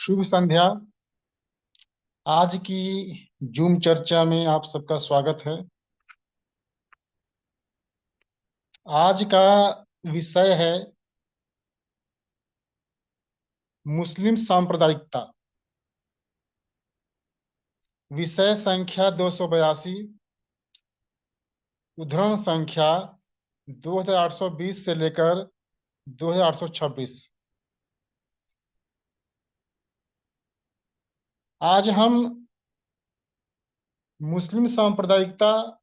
शुभ संध्या। आज की जूम चर्चा में आप सबका स्वागत है। आज का विषय है मुस्लिम सांप्रदायिकता। विषय संख्या 282, उद्धरण संख्या 2820 से लेकर 2826। आज हम मुस्लिम सांप्रदायिकता,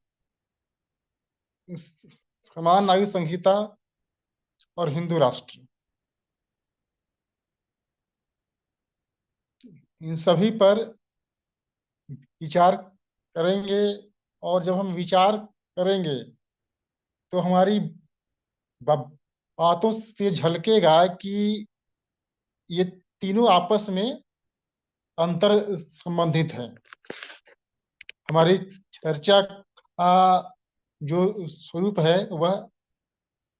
समान नागरिक संहिता और हिंदू राष्ट्र, इन सभी पर विचार करेंगे। और जब हम विचार करेंगे तो हमारी ब- बातों से झलकेगा कि ये तीनों आपस में अंतर संबंधित है। हमारी चर्चा का जो स्वरूप है वह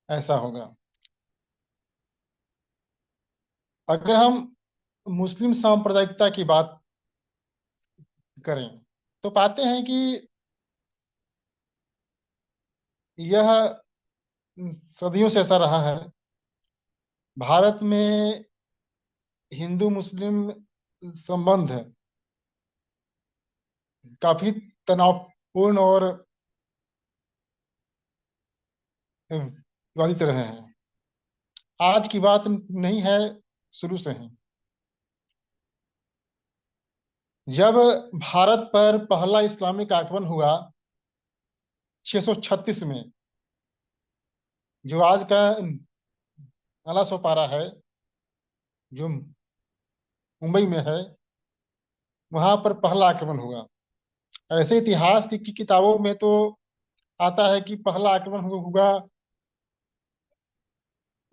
ऐसा होगा। अगर हम मुस्लिम सांप्रदायिकता की बात करें तो पाते हैं कि यह सदियों से ऐसा रहा है। भारत में हिंदू मुस्लिम संबंध काफी तनावपूर्ण और विवादित रहे हैं। आज की बात नहीं है, शुरू से है। जब भारत पर पहला इस्लामिक आक्रमण हुआ 636 में, जो आज का नाला सोपारा है, जो मुंबई में है, वहां पर पहला आक्रमण हुआ। ऐसे इतिहास की किताबों में तो आता है कि पहला आक्रमण हुआ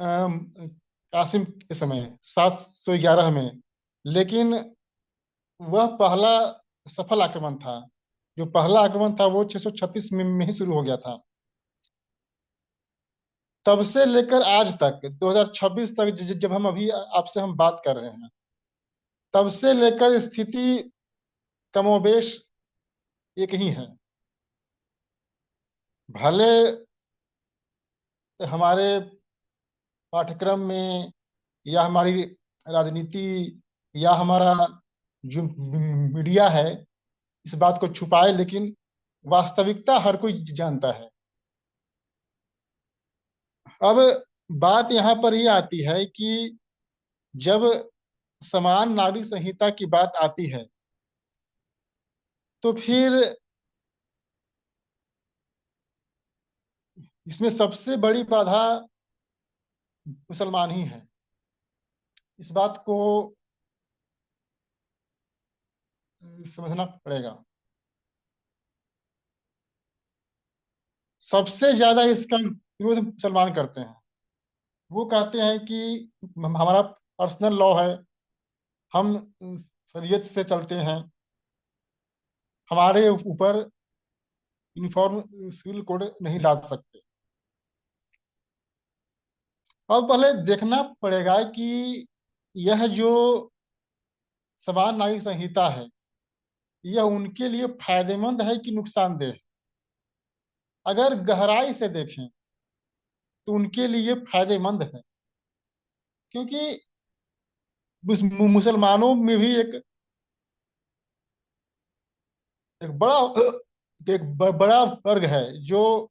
अम, कासिम के समय 711 में। लेकिन वह पहला सफल आक्रमण था। जो पहला आक्रमण था वो 636 में ही शुरू हो गया था। तब से लेकर आज तक 2026 तक, जब हम अभी आपसे हम बात कर रहे हैं, तब से लेकर स्थिति कमोबेश एक ही है। भले हमारे पाठ्यक्रम में या हमारी राजनीति या हमारा जो मीडिया है इस बात को छुपाए, लेकिन वास्तविकता हर कोई जानता है। अब बात यहाँ पर ये आती है कि जब समान नागरिक संहिता की बात आती है तो फिर इसमें सबसे बड़ी बाधा मुसलमान ही है। इस बात को समझना पड़ेगा। सबसे ज्यादा इसका विरोध मुसलमान करते हैं। वो कहते हैं कि हमारा पर्सनल लॉ है, हम शरीयत से चलते हैं, हमारे ऊपर यूनिफॉर्म सिविल कोड नहीं ला सकते। अब पहले देखना पड़ेगा कि यह जो समान नागरिक संहिता है यह उनके लिए फायदेमंद है कि नुकसानदेह। अगर गहराई से देखें तो उनके लिए फायदेमंद है, क्योंकि मुसलमानों में भी एक बड़ा बड़ा वर्ग है जो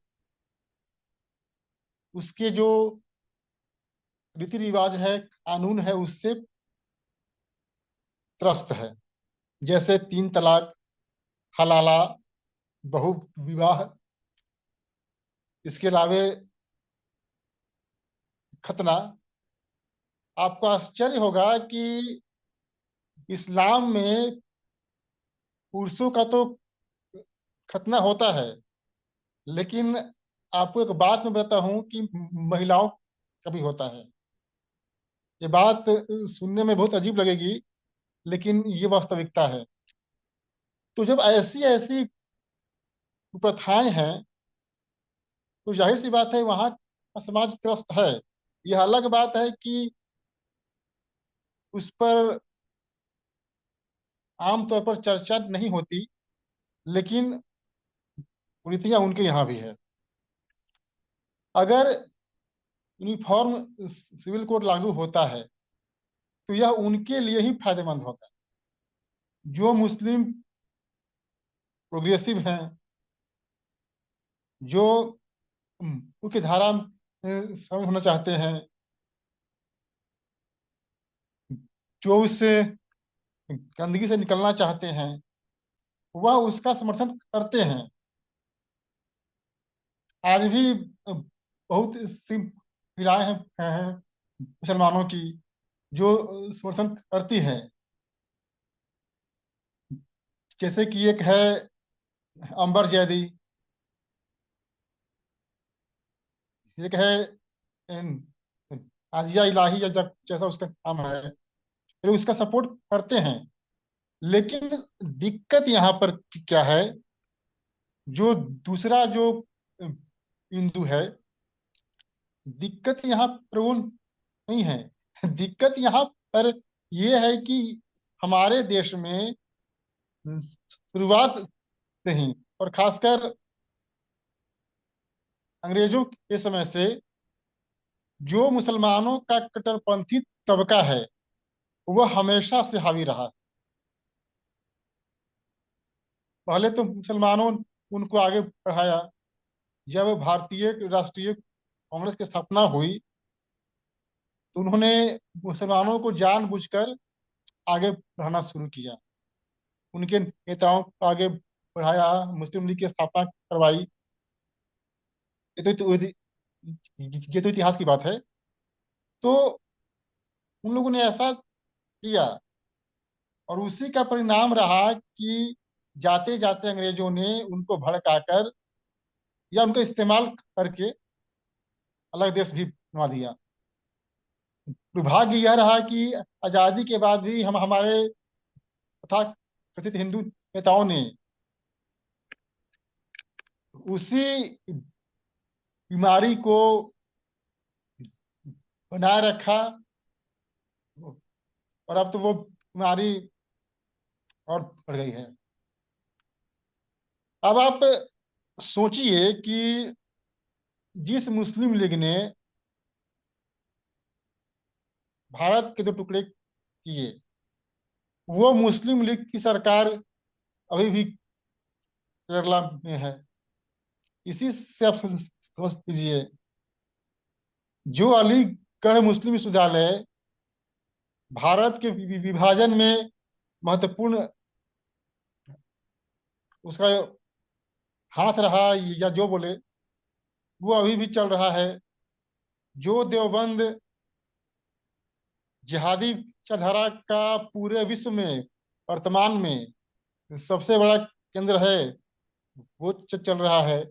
उसके जो रीति रिवाज है, कानून है, उससे त्रस्त है। जैसे 3 तलाक, हलाला, बहु विवाह, इसके अलावे खतना। आपको आश्चर्य होगा कि इस्लाम में पुरुषों का तो खतना होता है, लेकिन आपको एक बात मैं बताता हूं कि महिलाओं का भी होता है। ये बात सुनने में बहुत अजीब लगेगी, लेकिन ये वास्तविकता है। तो जब ऐसी ऐसी प्रथाएं हैं तो जाहिर सी बात है वहां का समाज त्रस्त है। यह अलग बात है कि उस पर आमतौर पर चर्चा नहीं होती, लेकिन कुरीतियां उनके यहाँ भी है। अगर यूनिफॉर्म सिविल कोड लागू होता है तो यह उनके लिए ही फायदेमंद होगा, जो मुस्लिम प्रोग्रेसिव हैं, जो मुख्य धारा में शामिल होना चाहते हैं, जो उस गंदगी से निकलना चाहते हैं, वह उसका समर्थन करते हैं। आज भी बहुत सी महिलाएं हैं मुसलमानों की जो समर्थन करती हैं। जैसे कि एक है अंबर जैदी, एक है आजिया इलाही, या जब जैसा उसका नाम है, फिर उसका सपोर्ट करते हैं। लेकिन दिक्कत यहाँ पर क्या है, जो दूसरा जो बिंदु है, दिक्कत यहाँ पर वो नहीं है। दिक्कत यहाँ पर यह है कि हमारे देश में शुरुआत से ही, और खासकर अंग्रेजों के समय से, जो मुसलमानों का कट्टरपंथी तबका है वह हमेशा से हावी रहा। पहले तो मुसलमानों उनको आगे बढ़ाया। जब भारतीय राष्ट्रीय कांग्रेस की स्थापना हुई तो उन्होंने मुसलमानों को जानबूझकर आगे बढ़ाना शुरू किया। उनके नेताओं को आगे बढ़ाया, मुस्लिम लीग की स्थापना करवाई। ये तो इतिहास की बात है। तो उन लोगों ने ऐसा किया, और उसी का परिणाम रहा कि जाते जाते अंग्रेजों ने उनको भड़काकर या उनका इस्तेमाल करके अलग देश भी बनवा दिया। दुर्भाग्य यह रहा कि आजादी के बाद भी हम हमारे तथा कथित हिंदू नेताओं ने उसी बीमारी को बनाए रखा, और अब तो वो बीमारी और बढ़ गई है। अब आप सोचिए कि जिस मुस्लिम लीग ने भारत के दो टुकड़े किए, वो मुस्लिम लीग की सरकार अभी भी केरला में है। इसी से आप समझ लीजिए, जो अलीगढ़ मुस्लिम विश्वविद्यालय भारत के विभाजन में महत्वपूर्ण उसका हाथ रहा, या जो बोले, वो अभी भी चल रहा है। जो देवबंद जिहादी विचारधारा का पूरे विश्व में वर्तमान में सबसे बड़ा केंद्र है, वो चल रहा है।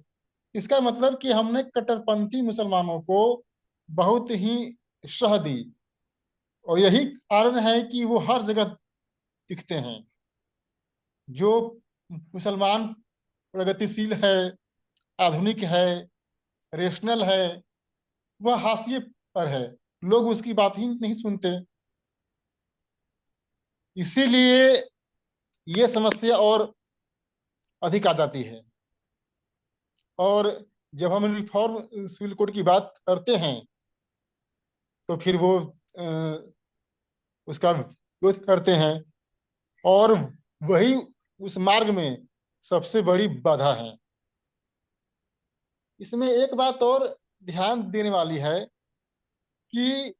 इसका मतलब कि हमने कट्टरपंथी मुसलमानों को बहुत ही शह दी, और यही कारण है कि वो हर जगह दिखते हैं। जो मुसलमान प्रगतिशील है, आधुनिक है, रेशनल है, वह हाशिए पर है। लोग उसकी बात ही नहीं सुनते। इसीलिए ये समस्या और अधिक आ जाती है। और जब हम यूनिफॉर्म सिविल कोड की बात करते हैं तो फिर वो उसका विरोध करते हैं, और वही उस मार्ग में सबसे बड़ी बाधा है। इसमें एक बात और ध्यान देने वाली है कि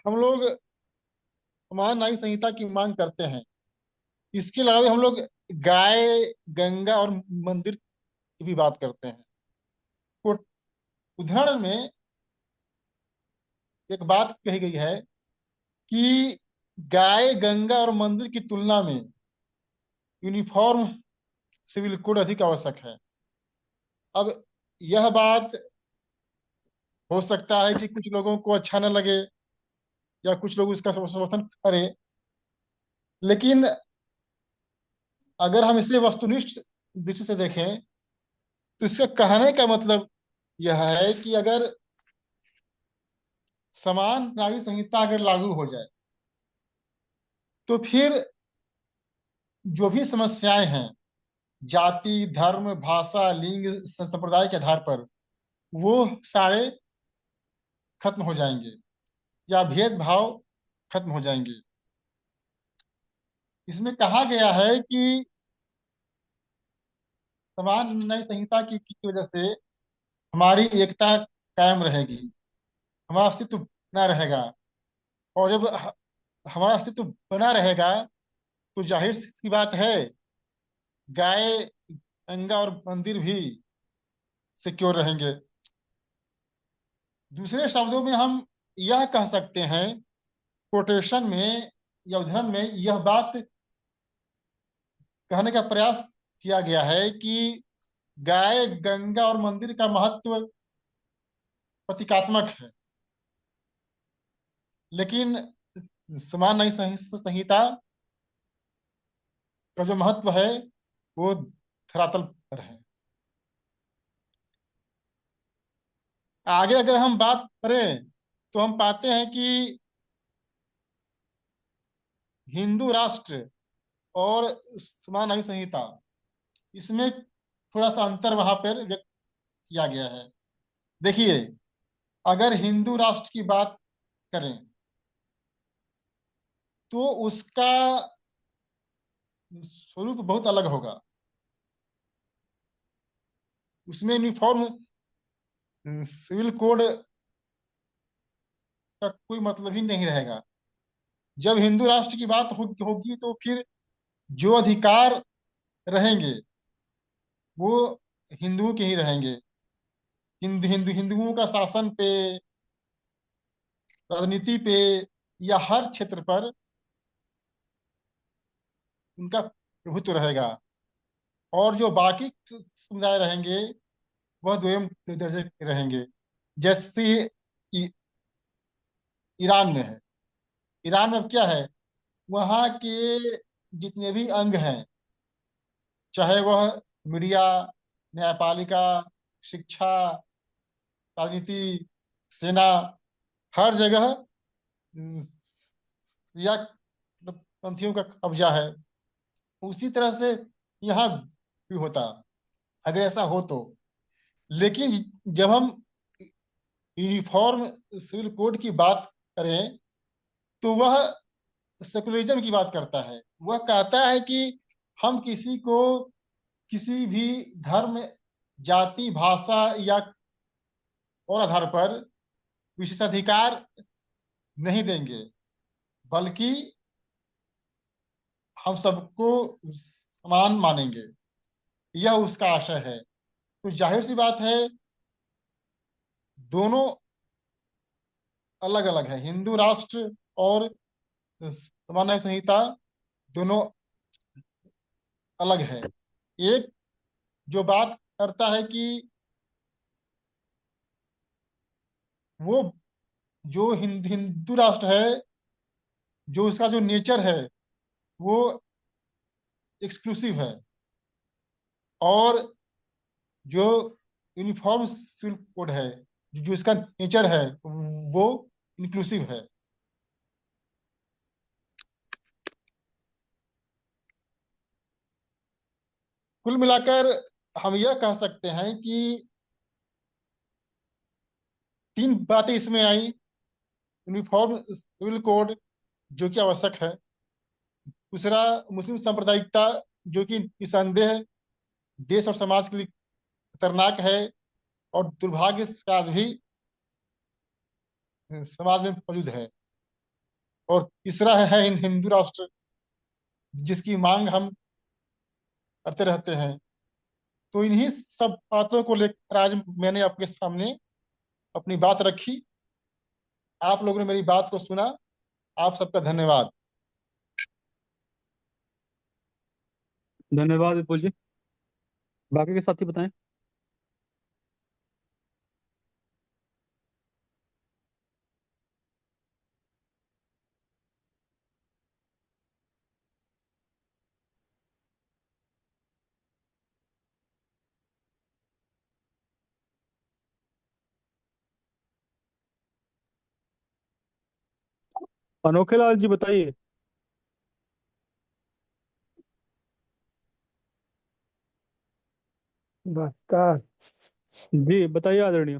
हम लोग समान न्याय संहिता की मांग करते हैं। इसके अलावा हम लोग गाय, गंगा और मंदिर की भी बात करते हैं। तो उदाहरण में एक बात कही गई है कि गाय, गंगा और मंदिर की तुलना में यूनिफॉर्म सिविल कोड अधिक आवश्यक है। अब यह बात हो सकता है कि कुछ लोगों को अच्छा न लगे, या कुछ लोग इसका समर्थन करें, लेकिन अगर हम इसे वस्तुनिष्ठ दृष्टि से देखें तो इसका कहने का मतलब यह है कि अगर समान नागरिक संहिता अगर लागू हो जाए तो फिर जो भी समस्याएं हैं जाति, धर्म, भाषा, लिंग, संप्रदाय के आधार पर, वो सारे खत्म हो जाएंगे, या भेदभाव खत्म हो जाएंगे। इसमें कहा गया है कि समान न्याय संहिता की वजह से हमारी एकता कायम रहेगी, हमारा अस्तित्व बना रहेगा। और जब हमारा अस्तित्व बना रहेगा तो जाहिर सी बात है, गाय, गंगा और मंदिर भी सिक्योर रहेंगे। दूसरे शब्दों में हम यह कह सकते हैं, कोटेशन में या उद्धरण में यह बात कहने का प्रयास किया गया है कि गाय, गंगा और मंदिर का महत्व प्रतीकात्मक है, लेकिन समान न्याय संहिता का जो महत्व है वो धरातल पर है। आगे अगर हम बात करें तो हम पाते हैं कि हिंदू राष्ट्र और समान न्याय संहिता, इसमें थोड़ा सा अंतर वहां पर व्यक्त किया गया है। देखिए, अगर हिंदू राष्ट्र की बात करें तो उसका स्वरूप बहुत अलग होगा। उसमें यूनिफॉर्म सिविल कोड का कोई मतलब ही नहीं रहेगा। जब हिंदू राष्ट्र की बात होगी तो फिर जो अधिकार रहेंगे वो हिंदुओं के ही रहेंगे। हिंदुओं का शासन पे, राजनीति पे, या हर क्षेत्र पर उनका प्रभुत्व रहेगा। और जो बाकी समुदाय रहेंगे वह द्वितीय दर्जे के रहेंगे। जैसे इ- ईरान में है। ईरान में अब क्या है, वहाँ के जितने भी अंग हैं, चाहे वह मीडिया, न्यायपालिका, शिक्षा, राजनीति, सेना, हर जगह या पंथियों का कब्जा है। उसी तरह से यहाँ भी होता, अगर ऐसा हो तो। लेकिन जब हम यूनिफॉर्म सिविल कोड की बात करें तो वह सेकुलरिज्म की बात करता है। वह कहता है कि हम किसी को किसी भी धर्म, जाति, भाषा या और आधार पर विशेषाधिकार नहीं देंगे, बल्कि हम सबको समान मानेंगे। यह उसका आशय है। तो जाहिर सी बात है, दोनों अलग अलग है, हिंदू राष्ट्र और समान न्याय संहिता दोनों अलग है। एक जो बात करता है कि वो जो हिंदू राष्ट्र है, जो उसका जो नेचर है वो एक्सक्लूसिव है, और जो यूनिफॉर्म सिविल कोड है, जो इसका नेचर है, वो इंक्लूसिव है। कुल मिलाकर हम यह कह सकते हैं कि तीन बातें इसमें आई। यूनिफॉर्म सिविल कोड जो कि आवश्यक है। दूसरा, मुस्लिम सांप्रदायिकता जो कि निसंदेह देश और समाज के लिए खतरनाक है, और दुर्भाग्य से आज भी समाज में मौजूद है। और तीसरा है हिंदू राष्ट्र, जिसकी मांग हम करते रहते हैं। तो इन्हीं सब बातों को लेकर आज मैंने आपके सामने अपनी बात रखी। आप लोगों ने मेरी बात को सुना। आप सबका धन्यवाद। धन्यवाद विपुल जी। बाकी के साथी बताएं। अनोखे लाल जी बताइए। बता। जी बताइए आदरणीय।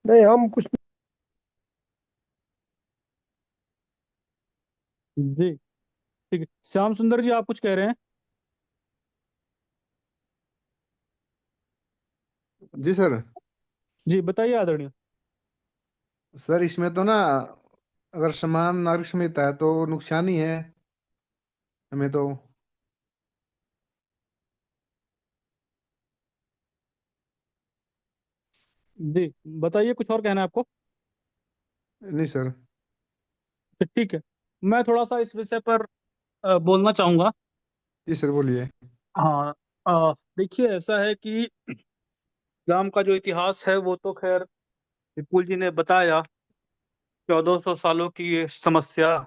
नहीं, हम कुछ। जी ठीक है, श्याम सुंदर जी आप कुछ कह रहे हैं? जी सर। जी बताइए आदरणीय। सर इसमें तो ना, अगर समान नागरिक संहिता है तो नुकसान ही है हमें तो। जी बताइए, कुछ और कहना है आपको? नहीं सर। तो ठीक है, मैं थोड़ा सा इस विषय पर बोलना चाहूंगा। जी सर बोलिए। हाँ, देखिए ऐसा है कि इस्लाम का जो इतिहास है वो तो खैर विपुल जी ने बताया, 1400 सालों की ये समस्या।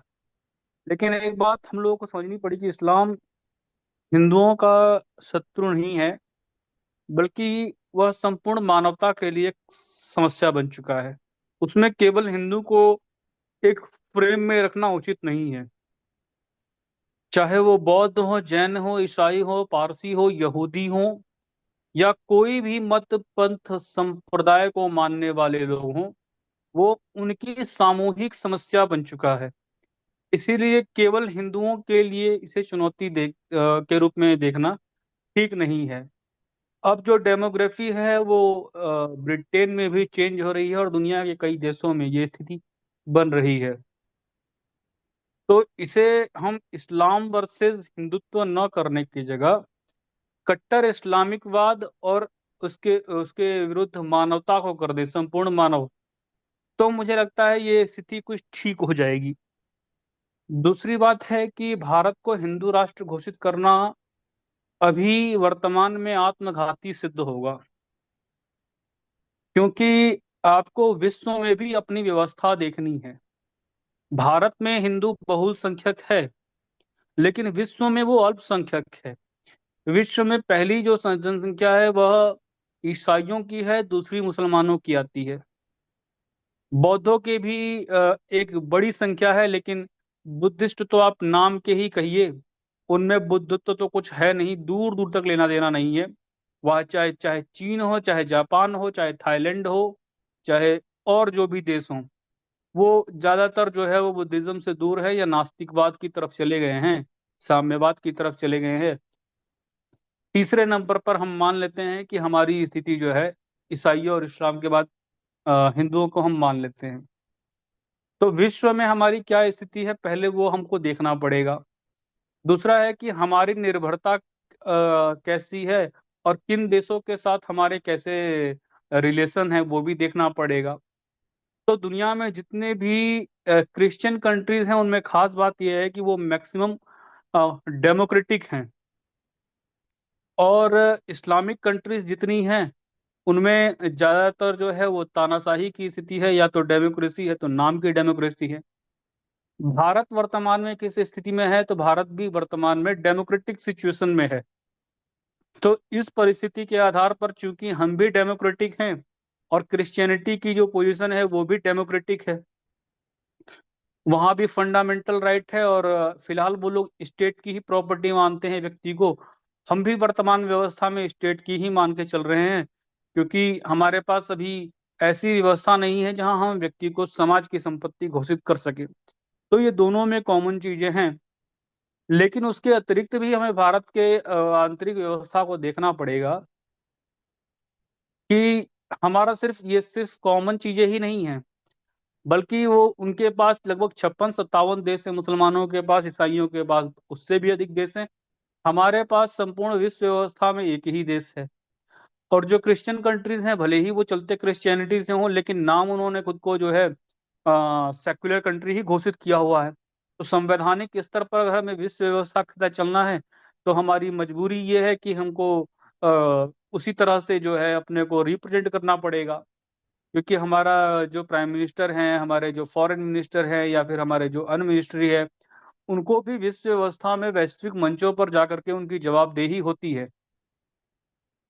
लेकिन एक बात हम लोगों को समझनी पड़ी कि इस्लाम हिंदुओं का शत्रु नहीं है, बल्कि वह संपूर्ण मानवता के लिए एक समस्या बन चुका है। उसमें केवल हिंदू को एक फ्रेम में रखना उचित नहीं है। चाहे वो बौद्ध हो, जैन हो, ईसाई हो, पारसी हो, यहूदी हो, या कोई भी मत पंथ संप्रदाय को मानने वाले लोग हों, वो उनकी सामूहिक समस्या बन चुका है। इसीलिए केवल हिंदुओं के लिए इसे चुनौती के रूप में देखना ठीक नहीं है। अब जो डेमोग्राफी है वो ब्रिटेन में भी चेंज हो रही है और दुनिया के कई देशों में ये स्थिति बन रही है। तो इसे हम इस्लाम वर्सेस हिंदुत्व न करने की जगह कट्टर इस्लामिकवाद और उसके उसके विरुद्ध मानवता को कर दे, संपूर्ण मानव, तो मुझे लगता है ये स्थिति कुछ ठीक हो जाएगी। दूसरी बात है कि भारत को हिंदू राष्ट्र घोषित करना अभी वर्तमान में आत्मघाती सिद्ध होगा, क्योंकि आपको विश्व में भी अपनी व्यवस्था देखनी है। भारत में हिंदू बहुसंख्यक है, लेकिन विश्व में वो अल्पसंख्यक है। विश्व में पहली जो जनसंख्या है वह ईसाइयों की है, दूसरी मुसलमानों की आती है। बौद्धों के भी एक बड़ी संख्या है, लेकिन बुद्धिस्ट तो आप नाम के ही कहिए, उनमें बुद्धत्व तो कुछ है नहीं, दूर दूर तक लेना देना नहीं है। वह चाहे चाहे चीन हो, चाहे जापान हो, चाहे थाईलैंड हो, चाहे और जो भी देश हों, वो ज्यादातर जो है वो बुद्धिज्म से दूर है या नास्तिकवाद की तरफ चले गए हैं, साम्यवाद की तरफ चले गए हैं। तीसरे नंबर पर हम मान लेते हैं कि हमारी स्थिति जो है ईसाइयों और इस्लाम के बाद हिंदुओं को हम मान लेते हैं। तो विश्व में हमारी क्या स्थिति है, पहले वो हमको देखना पड़ेगा। दूसरा है कि हमारी निर्भरता कैसी है और किन देशों के साथ हमारे कैसे रिलेशन है, वो भी देखना पड़ेगा। तो दुनिया में जितने भी क्रिश्चियन कंट्रीज हैं उनमें खास बात यह है कि वो मैक्सिमम डेमोक्रेटिक हैं, और इस्लामिक कंट्रीज जितनी हैं उनमें ज्यादातर जो है वो तानाशाही की स्थिति है, या तो डेमोक्रेसी है तो नाम की डेमोक्रेसी है। भारत वर्तमान में किस स्थिति में है, तो भारत भी वर्तमान में डेमोक्रेटिक सिचुएशन में है। तो इस परिस्थिति के आधार पर चूंकि हम भी डेमोक्रेटिक हैं और क्रिश्चियनिटी की जो पोजीशन है वो भी डेमोक्रेटिक है, वहां भी फंडामेंटल राइट है, और फिलहाल वो लोग स्टेट की ही प्रॉपर्टी मानते हैं व्यक्ति को। हम भी वर्तमान व्यवस्था में स्टेट की ही मान के चल रहे हैं, क्योंकि हमारे पास अभी ऐसी व्यवस्था नहीं है जहां हम व्यक्ति को समाज की संपत्ति घोषित कर सके। तो ये दोनों में कॉमन चीजें हैं। लेकिन उसके अतिरिक्त भी हमें भारत के आंतरिक व्यवस्था को देखना पड़ेगा कि हमारा सिर्फ कॉमन चीजें ही नहीं हैं, बल्कि वो उनके पास लगभग 56-57 देश है, मुसलमानों के पास, ईसाइयों के पास उससे भी अधिक देश हैं। हमारे पास संपूर्ण विश्व व्यवस्था में एक ही देश है। और जो क्रिश्चियन कंट्रीज हैं, भले ही वो चलते क्रिश्चियनिटी से हों, लेकिन नाम उन्होंने खुद को जो है सेक्युलर कंट्री ही घोषित किया हुआ है। तो संवैधानिक स्तर पर अगर हमें विश्व व्यवस्था के साथ चलना है, तो हमारी मजबूरी ये है कि हमको उसी तरह से जो है अपने को रिप्रेजेंट करना पड़ेगा। क्योंकि हमारा जो प्राइम मिनिस्टर हैं, हमारे जो फॉरेन मिनिस्टर हैं, या फिर हमारे जो अन मिनिस्ट्री है, उनको भी विश्व व्यवस्था में वैश्विक मंचों पर जाकर के उनकी जवाबदेही होती है।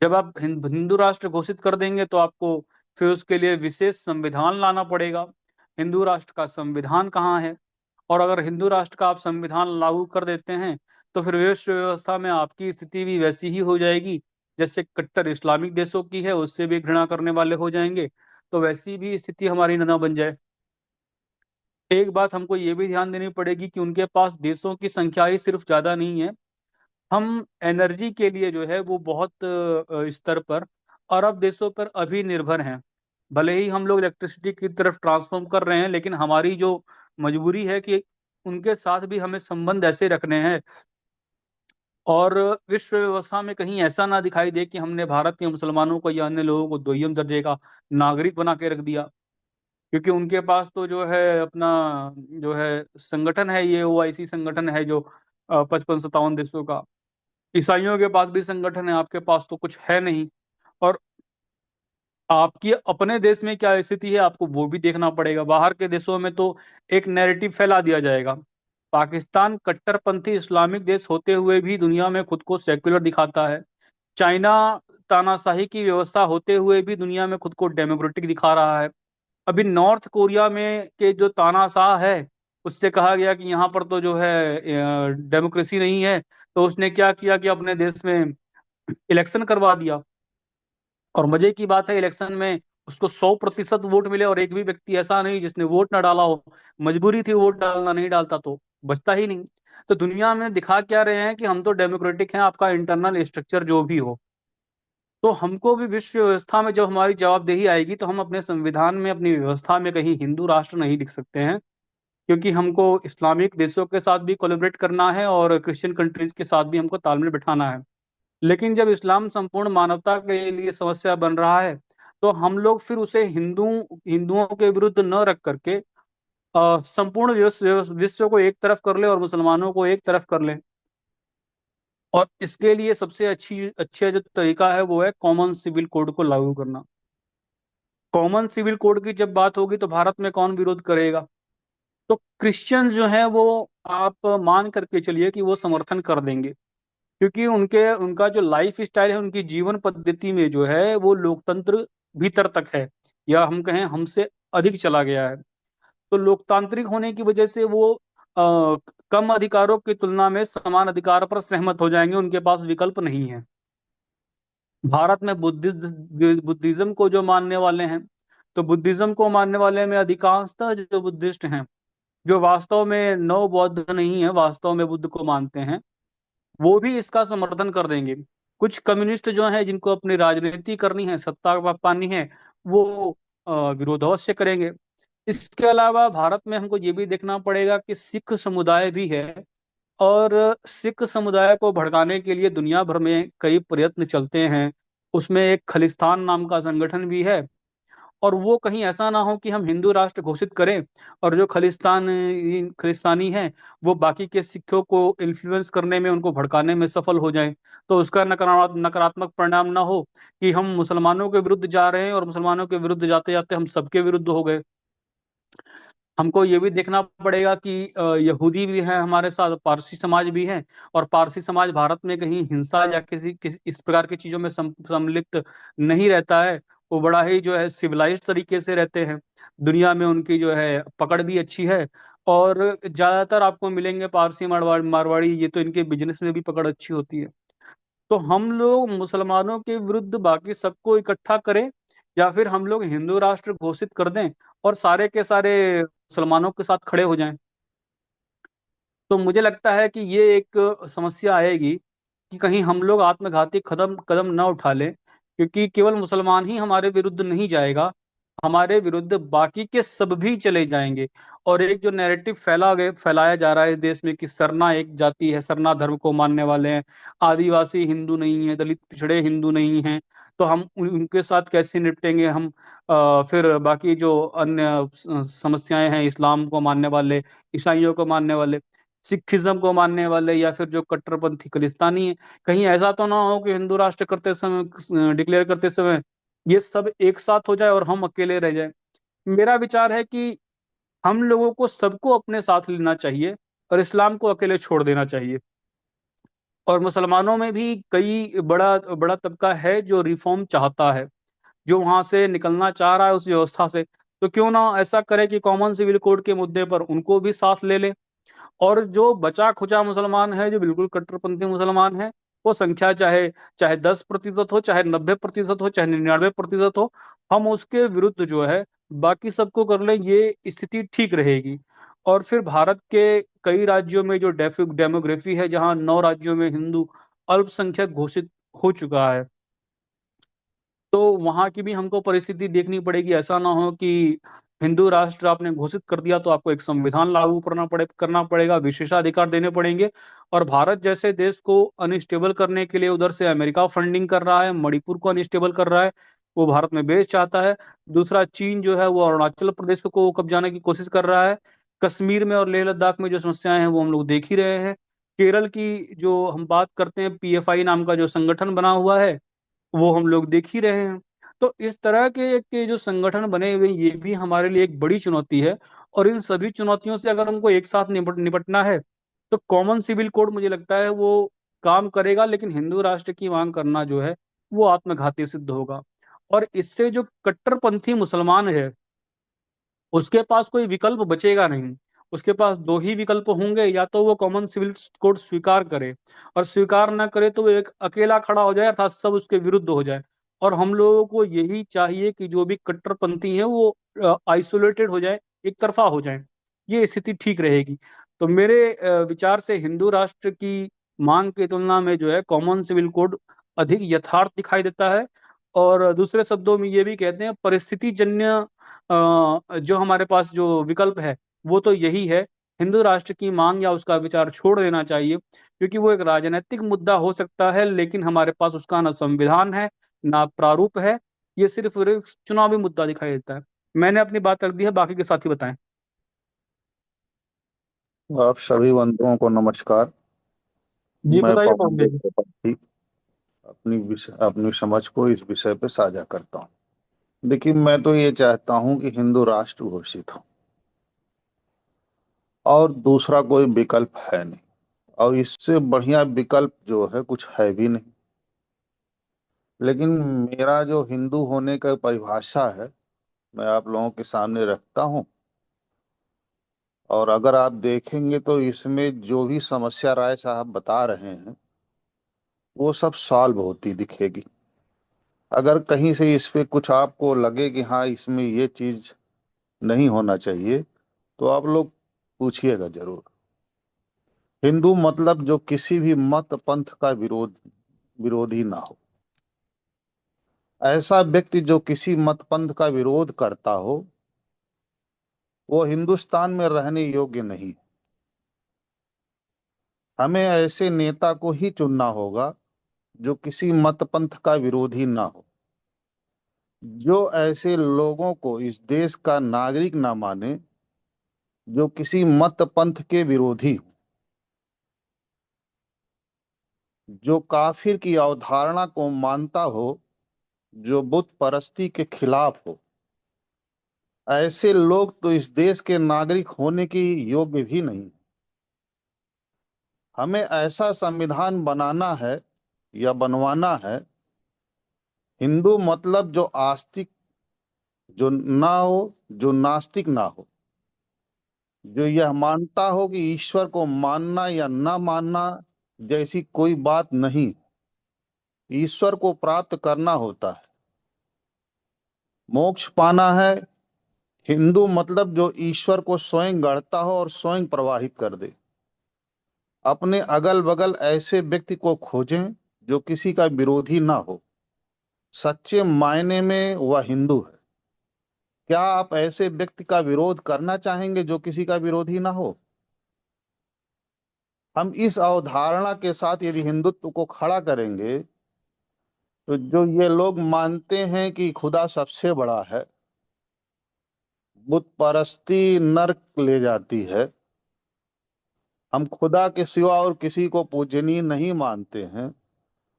जब आप हिंदू राष्ट्र घोषित कर देंगे तो आपको फिर उसके लिए विशेष संविधान लाना पड़ेगा। हिंदू राष्ट्र का संविधान कहाँ है? और अगर हिंदू राष्ट्र का आप संविधान लागू कर देते हैं तो फिर विश्व व्यवस्था में आपकी स्थिति भी वैसी ही हो जाएगी जैसे कट्टर इस्लामिक देशों की है, उससे भी घृणा करने वाले हो जाएंगे। तो वैसी भी स्थिति हमारी न बन जाए। एक बात हमको ये भी ध्यान देनी पड़ेगी कि उनके पास देशों की संख्या ही सिर्फ ज्यादा नहीं है, हम एनर्जी के लिए जो है वो बहुत स्तर पर अरब देशों पर अभी निर्भर हैं। भले ही हम लोग इलेक्ट्रिसिटी की तरफ ट्रांसफॉर्म कर रहे हैं, लेकिन हमारी जो मजबूरी है कि उनके साथ भी हमें संबंध ऐसे रखने हैं, और विश्व व्यवस्था में कहीं ऐसा ना दिखाई दे कि हमने भारत के मुसलमानों को या अन्य लोगों को दोयम दर्जे का नागरिक बना के रख दिया। क्योंकि उनके पास तो जो है अपना जो है संगठन है, ये ओआईसी संगठन है जो 55-57 देशों का। ईसाइयों के पास भी संगठन है, आपके पास तो कुछ है नहीं। और आपकी अपने देश में क्या स्थिति है आपको वो भी देखना पड़ेगा। बाहर के देशों में तो एक नैरेटिव फैला दिया जाएगा। पाकिस्तान कट्टरपंथी इस्लामिक देश होते हुए भी दुनिया में खुद को सेक्युलर दिखाता है। चाइना तानाशाही की व्यवस्था होते हुए भी दुनिया में खुद को डेमोक्रेटिक दिखा रहा है। अभी नॉर्थ कोरिया में के जो तानाशाह है, उससे कहा गया कि यहाँ पर तो जो है डेमोक्रेसी नहीं है, तो उसने क्या किया कि अपने देश में इलेक्शन करवा दिया। और मजे की बात है, इलेक्शन में उसको 100% वोट मिले और एक भी व्यक्ति ऐसा नहीं जिसने वोट ना डाला हो। मजबूरी थी वोट डालना, नहीं डालता तो बचता ही नहीं। तो दुनिया में दिखा क्या रहे हैं कि हम तो डेमोक्रेटिक हैं, आपका इंटरनल स्ट्रक्चर जो भी हो। तो हमको भी विश्व व्यवस्था में जब हमारी जवाबदेही आएगी तो हम अपने संविधान में, अपनी व्यवस्था में कहीं हिंदू राष्ट्र नहीं लिख सकते हैं। क्योंकि हमको इस्लामिक देशों के साथ भी कोलैबोरेट करना है और क्रिश्चियन कंट्रीज के साथ भी हमको तालमेल बिठाना है। लेकिन जब इस्लाम संपूर्ण मानवता के लिए समस्या बन रहा है, तो हम लोग फिर उसे हिंदुओं के विरुद्ध न रख करके संपूर्ण विश्व को एक तरफ कर ले और मुसलमानों को एक तरफ कर ले। और इसके लिए सबसे अच्छा जो तरीका है वो है कॉमन सिविल कोड को लागू करना। कॉमन सिविल कोड की जब बात होगी तो भारत में कौन विरोध करेगा? तो क्रिश्चियन जो है वो, आप मान करके चलिए कि वो समर्थन कर देंगे। क्योंकि उनके उनका जो लाइफ स्टाइल है, उनकी जीवन पद्धति में जो है वो लोकतंत्र भीतर तक है, या हम कहें हमसे अधिक चला गया है। तो लोकतांत्रिक होने की वजह से वो कम अधिकारों की तुलना में समान अधिकार पर सहमत हो जाएंगे, उनके पास विकल्प नहीं है। भारत में बुद्धिज्म को जो मानने वाले हैं, तो बुद्धिज्म को मानने वाले में अधिकांशतः जो बुद्धिस्ट हैं, जो वास्तव में नव बौद्ध नहीं है, वास्तव में बुद्ध को मानते हैं, वो भी इसका समर्थन कर देंगे। कुछ कम्युनिस्ट जो हैं, जिनको अपनी राजनीति करनी है, सत्ता पानी है, वो विरोध अवश्य करेंगे। इसके अलावा भारत में हमको ये भी देखना पड़ेगा कि सिख समुदाय भी है, और सिख समुदाय को भड़काने के लिए दुनिया भर में कई प्रयत्न चलते हैं। उसमें एक खालिस्तान नाम का संगठन भी है। और वो कहीं ऐसा ना हो कि हम हिंदू राष्ट्र घोषित करें और जो खालिस्तानी हैं वो बाकी के सिखों को इन्फ्लुएंस करने में, उनको भड़काने में सफल हो जाएं। तो उसका नकारात्मक परिणाम ना हो कि हम मुसलमानों के विरुद्ध जा रहे हैं और मुसलमानों के विरुद्ध जाते जाते हम सबके विरुद्ध हो गए। हमको ये भी देखना पड़ेगा कि यहूदी भी हैं हमारे साथ, पारसी समाज भी है। और पारसी समाज भारत में कहीं हिंसा या किसी इस प्रकार की चीजों में सम्मिलित नहीं रहता है। वो बड़ा ही जो है सिविलाइज्ड तरीके से रहते हैं। दुनिया में उनकी जो है पकड़ भी अच्छी है। और ज्यादातर आपको मिलेंगे पारसी मारवाड़ी, ये तो इनके बिजनेस में भी पकड़ अच्छी होती है। तो हम लोग मुसलमानों के विरुद्ध बाकी सबको इकट्ठा करें, या फिर हम लोग हिंदू राष्ट्र घोषित कर दें और सारे के सारे मुसलमानों के साथ खड़े हो जाएं। तो मुझे लगता है कि ये एक समस्या आएगी कि कहीं हम लोग आत्मघाती कदम कदम न उठा लें। क्योंकि केवल मुसलमान ही हमारे विरुद्ध नहीं जाएगा, हमारे विरुद्ध बाकी के सब भी चले जाएंगे। और एक जो नैरेटिव फैलाया जा रहा है इस देश में कि सरना एक जाति है, सरना धर्म को मानने वाले हैं, आदिवासी हिंदू नहीं है, दलित पिछड़े हिंदू नहीं हैं, तो हम उनके साथ कैसे निपटेंगे हम? फिर बाकी जो अन्य समस्याएं हैं, इस्लाम को मानने वाले, ईसाइयों को मानने वाले, सिखिज्म को मानने वाले, या फिर जो कट्टरपंथी खालिस्तानी है, कहीं ऐसा तो ना हो कि हिंदू राष्ट्र करते समय, डिक्लेयर करते समय, ये सब एक साथ हो जाए और हम अकेले रह जाए। मेरा विचार है कि हम लोगों को सबको अपने साथ लेना चाहिए और इस्लाम को अकेले छोड़ देना चाहिए। और मुसलमानों में भी कई बड़ा बड़ा तबका है जो रिफॉर्म चाहता है, जो वहां से निकलना चाह रहा है उस व्यवस्था से। तो क्यों ना ऐसा करे कि कॉमन सिविल कोड के मुद्दे पर उनको भी साथ ले ले, और जो बचा खुचा मुसलमान है, जो बिल्कुल कट्टरपंथी मुसलमान है, वो संख्या चाहे चाहे 10% हो, चाहे 90% हो, चाहे 99% हो, हम उसके विरुद्ध जो है बाकी सबको कर लें, ये स्थिति ठीक रहेगी। और फिर भारत के कई राज्यों में जो डेमोग्राफी है, जहाँ 9 राज्यों में हिंदू अल्पसंख्यक घोषित हो चुका है, तो वहां की भी हमको परिस्थिति देखनी पड़ेगी। ऐसा ना हो कि हिंदू राष्ट्र आपने घोषित कर दिया तो आपको एक संविधान लागू करना पड़ेगा, विशेषाधिकार देने पड़ेंगे। और भारत जैसे देश को अनस्टेबल करने के लिए उधर से अमेरिका फंडिंग कर रहा है, मणिपुर को अनस्टेबल कर रहा है, वो भारत में बेस चाहता है। दूसरा, चीन जो है वो अरुणाचल प्रदेश को कब्जाने की कोशिश कर रहा है। कश्मीर में और लेह लद्दाख में जो समस्याएं हैं वो हम लोग देख ही रहे हैं। केरल की जो हम बात करते हैं, पीएफआई नाम का जो संगठन बना हुआ है, वो हम लोग देख ही रहे हैं। तो इस तरह के जो संगठन बने हुए हैं, ये भी हमारे लिए एक बड़ी चुनौती है। और इन सभी चुनौतियों से अगर हमको एक साथ निपटना है, तो कॉमन सिविल कोड मुझे लगता है वो काम करेगा, लेकिन हिंदू राष्ट्र की मांग करना जो है वो आत्मघाती सिद्ध होगा। और इससे जो कट्टरपंथी मुसलमान है, उसके पास कोई विकल्प बचेगा नहीं। उसके पास दो ही विकल्प होंगे, या तो वो कॉमन सिविल कोड स्वीकार करे, और स्वीकार ना करे तो वो एक अकेला खड़ा हो जाए, अर्थात सब उसके विरुद्ध हो जाए। और हम लोगों को यही चाहिए कि जो भी कट्टरपंथी है वो आइसोलेटेड हो जाए, एक तरफा हो जाए, ये स्थिति ठीक रहेगी। तो मेरे विचार से हिंदू राष्ट्र की मांग की तुलना में जो है कॉमन सिविल कोड अधिक यथार्थ दिखाई देता है। और दूसरे शब्दों में ये भी कहते हैं, परिस्थिति जन्य जो हमारे पास जो विकल्प है वो तो यही है, हिंदू राष्ट्र की मांग या उसका विचार छोड़ देना चाहिए, क्योंकि वो एक राजनीतिक मुद्दा हो सकता है, लेकिन हमारे पास उसका ना संविधान है, ना प्रारूप है। ये सिर्फ एक चुनावी मुद्दा दिखाई देता है। मैंने अपनी बात रख दी है, बाकी के साथी बताएं। आप सभी बंधुओं को नमस्कार। जी मैं बताइए पवन पवन देव जी। त्रिपाठी अपनी समझ को इस विषय पे साझा करता हूँ। देखिए, मैं तो ये चाहता हूँ कि हिंदू राष्ट्र घोषित हो, और दूसरा कोई विकल्प है नहीं, और इससे बढ़िया विकल्प जो है कुछ है भी नहीं। लेकिन मेरा जो हिंदू होने का परिभाषा है, मैं आप लोगों के सामने रखता हूँ। और अगर आप देखेंगे तो इसमें जो भी समस्या राय साहब बता रहे हैं वो सब सॉल्व होती दिखेगी। अगर कहीं से इस पे कुछ आपको लगे कि हाँ इसमें ये चीज नहीं होना चाहिए, तो आप लोग पूछिएगा जरूर। हिंदू मतलब जो किसी भी मत पंथ का विरोधी ना हो। ऐसा व्यक्ति जो किसी मत पंथ का विरोध करता हो, वो हिंदुस्तान में रहने योग्य नहीं। हमें ऐसे नेता को ही चुनना होगा जो किसी मत पंथ का विरोधी ना हो, जो ऐसे लोगों को इस देश का नागरिक ना माने, जो किसी मत पंथ के विरोधी हो, जो काफिर की अवधारणा को मानता हो, जो बुत परस्ती के खिलाफ हो। ऐसे लोग तो इस देश के नागरिक होने की योग्य भी नहीं। हमें ऐसा संविधान बनाना है या बनवाना है, हिंदू मतलब जो आस्तिक जो ना हो, जो नास्तिक ना हो, जो यह मानता हो कि ईश्वर को मानना या ना मानना जैसी कोई बात नहीं, ईश्वर को प्राप्त करना होता है, मोक्ष पाना है। हिंदू मतलब जो ईश्वर को स्वयं गढ़ता हो और स्वयं प्रवाहित कर दे। अपने अगल बगल ऐसे व्यक्ति को खोजें जो किसी का विरोधी ना हो, सच्चे मायने में वह हिंदू है। क्या आप ऐसे व्यक्ति का विरोध करना चाहेंगे जो किसी का विरोधी ना हो? हम इस अवधारणा के साथ यदि हिंदुत्व को खड़ा करेंगे, तो जो ये लोग मानते हैं कि खुदा सबसे बड़ा है, बुत परस्ती नर्क ले जाती है, हम खुदा के सिवा और किसी को पूजनीय नहीं मानते हैं,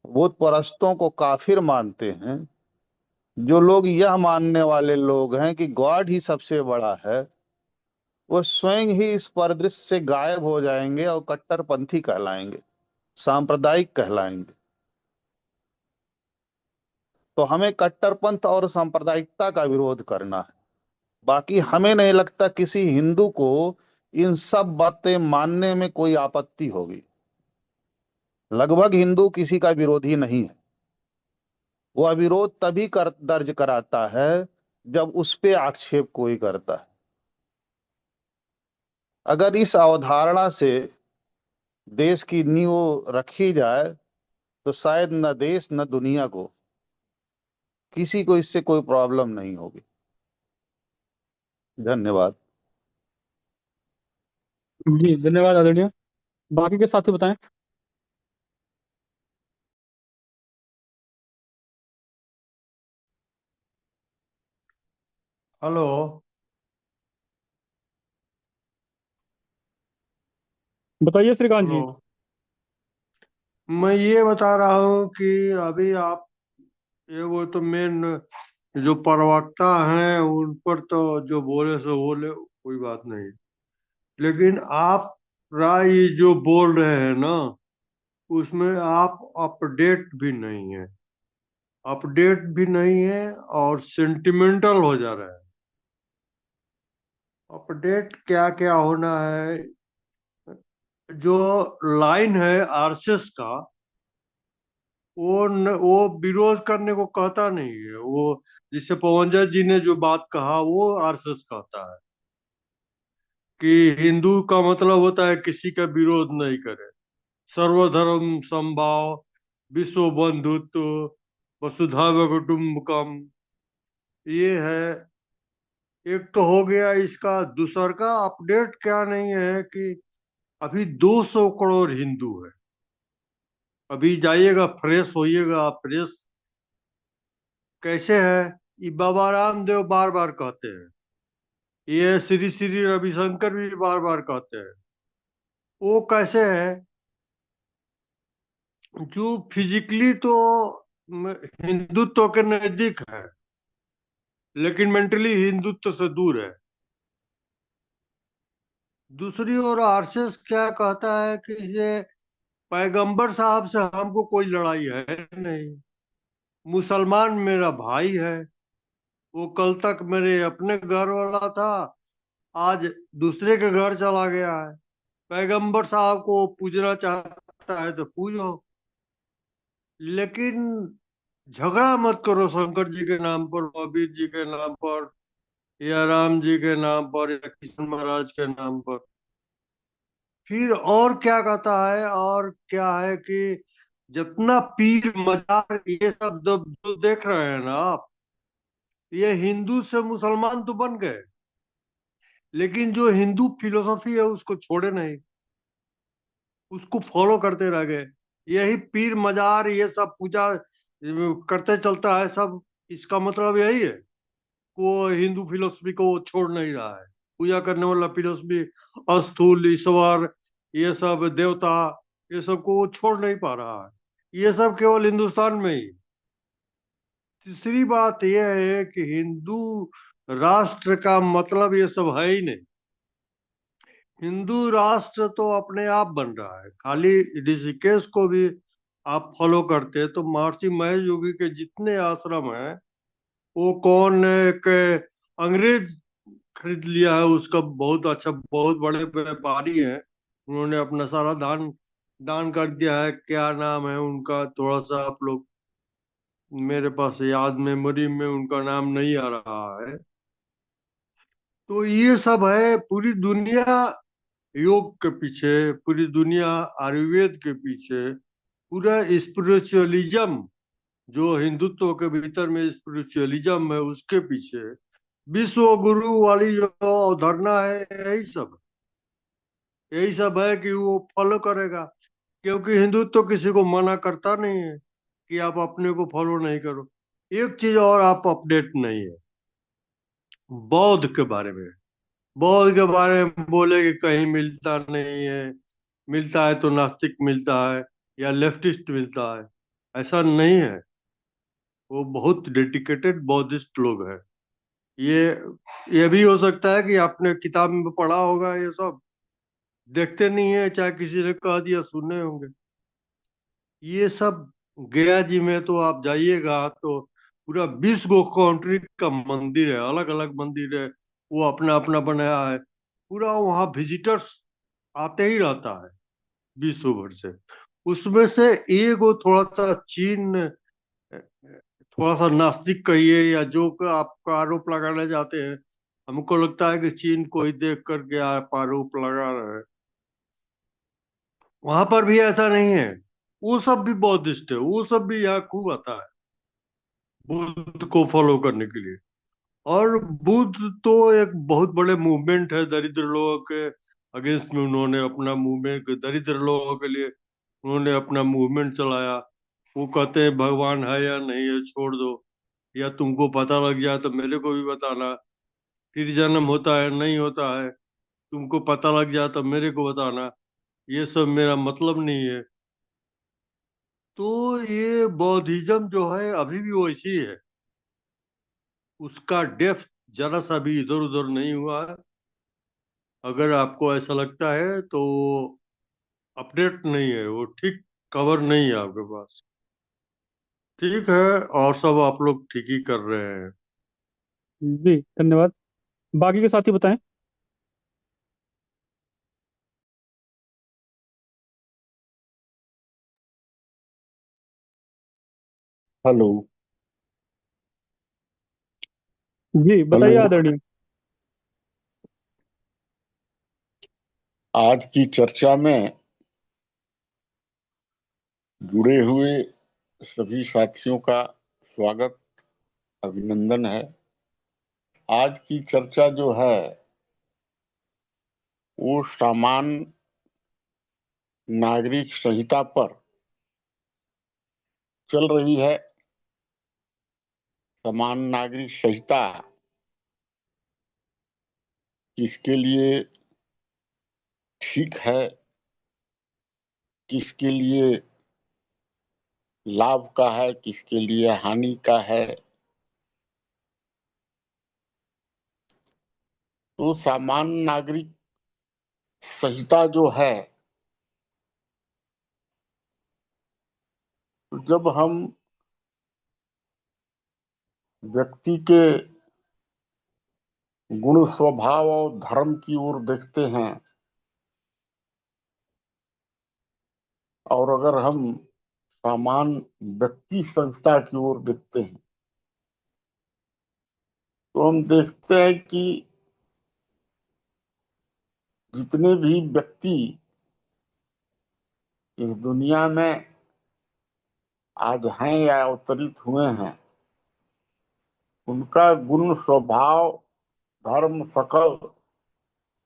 बुत परस्तों को काफिर मानते हैं, जो लोग यह मानने वाले लोग हैं कि गॉड ही सबसे बड़ा है, वो स्वयं ही इस परिदृश्य से गायब हो जाएंगे और कट्टरपंथी कहलाएंगे, सांप्रदायिक कहलाएंगे। तो हमें कट्टरपंथ और सांप्रदायिकता का विरोध करना है। बाकी हमें नहीं लगता किसी हिंदू को इन सब बातें मानने में कोई आपत्ति होगी? लगभग हिंदू किसी का विरोधी नहीं है। वो अविरोध तभी दर्ज कराता है जब उस पे आक्षेप कोई करता है। अगर इस अवधारणा से देश की नींव रखी जाए तो शायद न देश न दुनिया को किसी को इससे कोई प्रॉब्लम नहीं होगी। धन्यवाद। जी धन्यवाद आदरणीय। बाकी के साथी बताएं। हेलो। बताइए श्रीकांत हेलो। जी। मैं ये बता रहा हूँ कि अभी आप ये वो तो मेन जो प्रवक्ता हैं उन पर तो जो बोले सो बोले, कोई बात नहीं। लेकिन आप राय जो बोल रहे हैं ना, उसमें आप अपडेट भी नहीं है। अपडेट भी नहीं है और सेंटिमेंटल हो जा रहा है। अपडेट क्या क्या होना है? जो लाइन है आरएसएस का, वो विरोध करने को कहता नहीं है। वो जिससे पवनजा जी ने जो बात कहा वो आरएसएस कहता है कि हिंदू का मतलब होता है किसी का विरोध नहीं करे, सर्वधर्म समभाव, विश्व बंधुत्व, वसुधैव कुटुंबकम। ये है। एक तो हो गया इसका। दूसर का अपडेट क्या नहीं है कि अभी 200 करोड़ हिंदू है। अभी जाइएगा, फ्रेश होइएगा। फ्रेश कैसे है? ये बाबा रामदेव बार बार कहते हैं, ये श्री श्री रविशंकर भी बार बार कहते हैं। वो कैसे है? जो फिजिकली तो हिंदुत्व के नजदीक है, लेकिन मेंटली हिंदुत्व से दूर है। दूसरी ओर आरएसएस क्या कहता है कि ये पैगंबर साहब से हमको कोई लड़ाई है नहीं। मुसलमान मेरा भाई है। वो कल तक मेरे अपने घर वाला था, आज दूसरे के घर चला गया है। पैगंबर साहब को पूजना चाहता है तो पूजो, लेकिन झगड़ा मत करो शंकर जी के नाम पर, महावीर जी के नाम पर, या राम जी के नाम पर, या कृष्ण महाराज के नाम पर। फिर और क्या कहता है? और क्या है कि जितना पीर मजार ये सब जो देख रहे हैं ना आप, ये हिंदू से मुसलमान तो बन गए, लेकिन जो हिंदू फिलोसफी है उसको छोड़े नहीं, उसको फॉलो करते रह गए। यही पीर मजार ये सब पूजा करते चलता है सब। इसका मतलब यही है कि वो हिंदू फिलोसफी को वो छोड़ नहीं रहा है। पूजा करने वाला फिलोसफी, अस्थूल ईश्वर, ये सब देवता, ये सब को वो छोड़ नहीं पा रहा है। ये सब केवल हिंदुस्तान में ही। तीसरी बात यह है कि हिंदू राष्ट्र का मतलब ये सब है ही नहीं। हिंदू राष्ट्र तो अपने आप बन रहा है। खाली ऋषिकेश को भी आप फॉलो करते हैं तो महर्षि महेश योगी के जितने आश्रम हैं, वो कौन एक अंग्रेज खरीद लिया है उसका। बहुत अच्छा, बहुत बड़े व्यापारी हैं। उन्होंने अपना सारा दान दान कर दिया है। क्या नाम है उनका? थोड़ा सा आप लोग, मेरे पास याद मेमोरी में उनका नाम नहीं आ रहा है। तो ये सब है। पूरी दुनिया योग के पीछे, पूरी दुनिया आयुर्वेद के पीछे, पूरा स्पिरिचुअलिज्म जो हिंदुत्व के भीतर में स्पिरिचुअलिज्म है उसके पीछे विश्व गुरु वाली जो अवधारणा है, यही सब है कि वो फॉलो करेगा। क्योंकि हिंदुत्व किसी को मना करता नहीं है कि आप अपने को फॉलो नहीं करो। एक चीज और आप अपडेट नहीं है, बौद्ध के बारे में। बौद्ध के बारे में बोले कि कहीं मिलता नहीं है, मिलता है तो नास्तिक मिलता है या लेफ्टिस्ट मिलता है। ऐसा नहीं है। वो बहुत डेडिकेटेड बौद्धिस्ट लोग हैं। ये ये भी हो सकता है कि आपने किताब में पढ़ा होगा। ये सब देखते नहीं है, चाहे किसी ने कह दिया सुने होंगे। ये सब गया जी में तो आप जाइएगा तो पूरा 20 गो कंट्री का मंदिर है, अलग अलग मंदिर है। वो अपना अपना बनाया है। पूरा वहाँ विजिटर्स आते ही रहता है विश्व भर से। उसमें से एक थोड़ा सा चीन, थोड़ा सा नास्तिक कहिए या जो आपका आरोप लगाने जाते हैं, हमको लगता है कि चीन को ही देख करके आप आरोप लगा रहे हैं। वहां पर भी ऐसा नहीं है। वो सब भी बौद्धिस्ट है, वो सब भी यहाँ खूब आता है बुद्ध को फॉलो करने के लिए। और बुद्ध तो एक बहुत बड़े मूवमेंट है दरिद्र लोगों के अगेंस्ट में। उन्होंने अपना मूवमेंट, दरिद्र लोगों के लिए उन्होंने अपना मूवमेंट चलाया। वो कहते हैं भगवान है या नहीं है छोड़ दो, या तुमको पता लग जाए तो मेरे को भी बताना, फिर जन्म होता है नहीं होता है तुमको पता लग जाए तो मेरे को बताना, ये सब मेरा मतलब नहीं है। तो ये बौद्धिज्म जो है अभी भी वैसी है, उसका डेप्थ जरा सा भी इधर उधर नहीं हुआ है। अगर आपको ऐसा लगता है तो अपडेट नहीं है वो, ठीक कवर नहीं है आपके पास। ठीक है, और सब आप लोग ठीक ही कर रहे हैं। जी धन्यवाद। बाकी के साथी बताएं। हेलो। जी बताइए हेलो। आदरणीय। आज की चर्चा में जुड़े हुए सभी साथियों का स्वागत, अभिनंदन है। आज की चर्चा जो है वो सामान्य नागरिक संहिता पर चल रही है। सामान्य नागरिक संहिता किसके लिए ठीक है, किसके लिए लाभ का है, किसके लिए हानि का है। तो सामान्य नागरिक संहिता जो है, जब हम व्यक्ति के गुण स्वभाव और धर्म की ओर देखते हैं, और अगर हम सामान्य व्यक्ति संस्था की ओर देखते हैं, तो हम देखते हैं कि जितने भी व्यक्ति इस दुनिया में आज हैं या अवतरित हुए हैं, उनका गुण स्वभाव धर्म शकल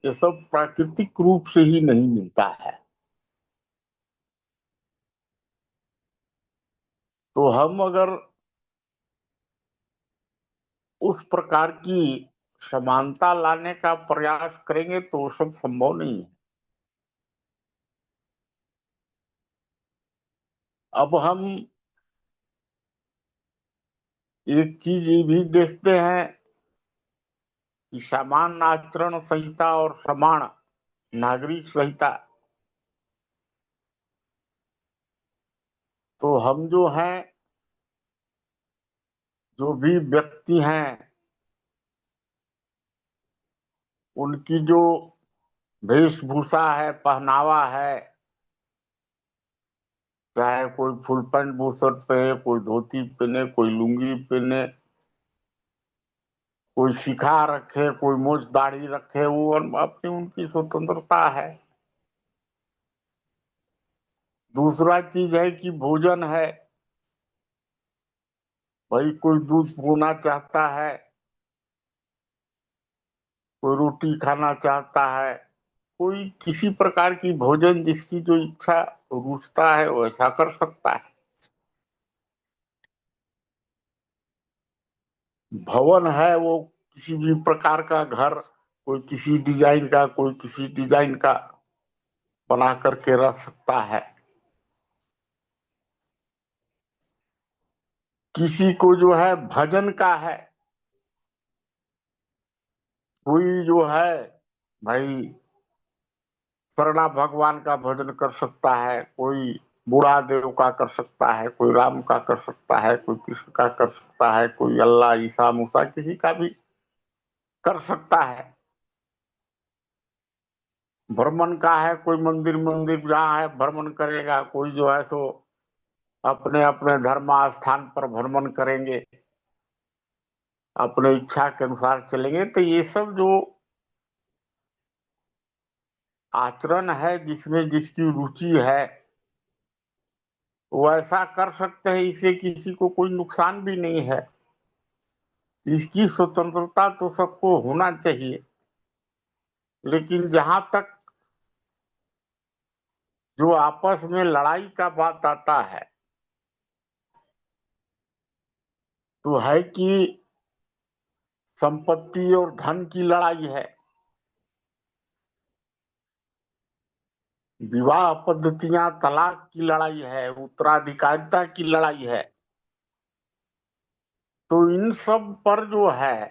ये सब प्राकृतिक रूप से ही नहीं मिलता है। तो हम अगर उस प्रकार की समानता लाने का प्रयास करेंगे तो वो सब संभव नहीं है। अब हम एक चीज ये भी देखते हैं कि सामान्य आचरण संहिता और सामान्य नागरिक संहिता, तो हम जो हैं, जो भी व्यक्ति हैं, उनकी जो वेशभूषा है, पहनावा है, चाहे कोई फुल पैंट बुशर्ट पहने, कोई धोती पहने, कोई लुंगी पहने, कोई शिखा रखे, कोई मूछ दाढ़ी रखे, वो अपनी उनकी स्वतंत्रता है। दूसरा चीज है कि भोजन है, भाई कोई दूध पीना चाहता है, कोई रोटी खाना चाहता है, कोई किसी प्रकार की भोजन जिसकी जो इच्छा रुचता है वैसा कर सकता है। भवन है वो किसी भी प्रकार का घर, कोई किसी डिजाइन का, कोई किसी डिजाइन का बना करके रख सकता है। किसी को जो है भजन का है, कोई जो है भाई शरणा भगवान का भजन कर सकता है, कोई बूढ़ा देव का कर सकता है, कोई राम का कर सकता है, कोई कृष्ण का कर सकता है, कोई अल्लाह ईसा मूसा किसी का भी कर सकता है। भ्रमण का है, कोई मंदिर मंदिर जहाँ है भ्रमण करेगा, कोई जो है सो अपने अपने धर्म स्थान पर भ्रमण करेंगे, अपने इच्छा के अनुसार चलेंगे। तो ये सब जो आचरण है, जिसमें जिसकी रुचि है वो ऐसा कर सकते हैं, इससे किसी को कोई नुकसान भी नहीं है। इसकी स्वतंत्रता तो सबको होना चाहिए, लेकिन जहां तक जो आपस में लड़ाई का बात आता है, तो है कि संपत्ति और धन की लड़ाई है, विवाह पद्धतियां, तलाक की लड़ाई है, उत्तराधिकारिता की लड़ाई है। तो इन सब पर जो है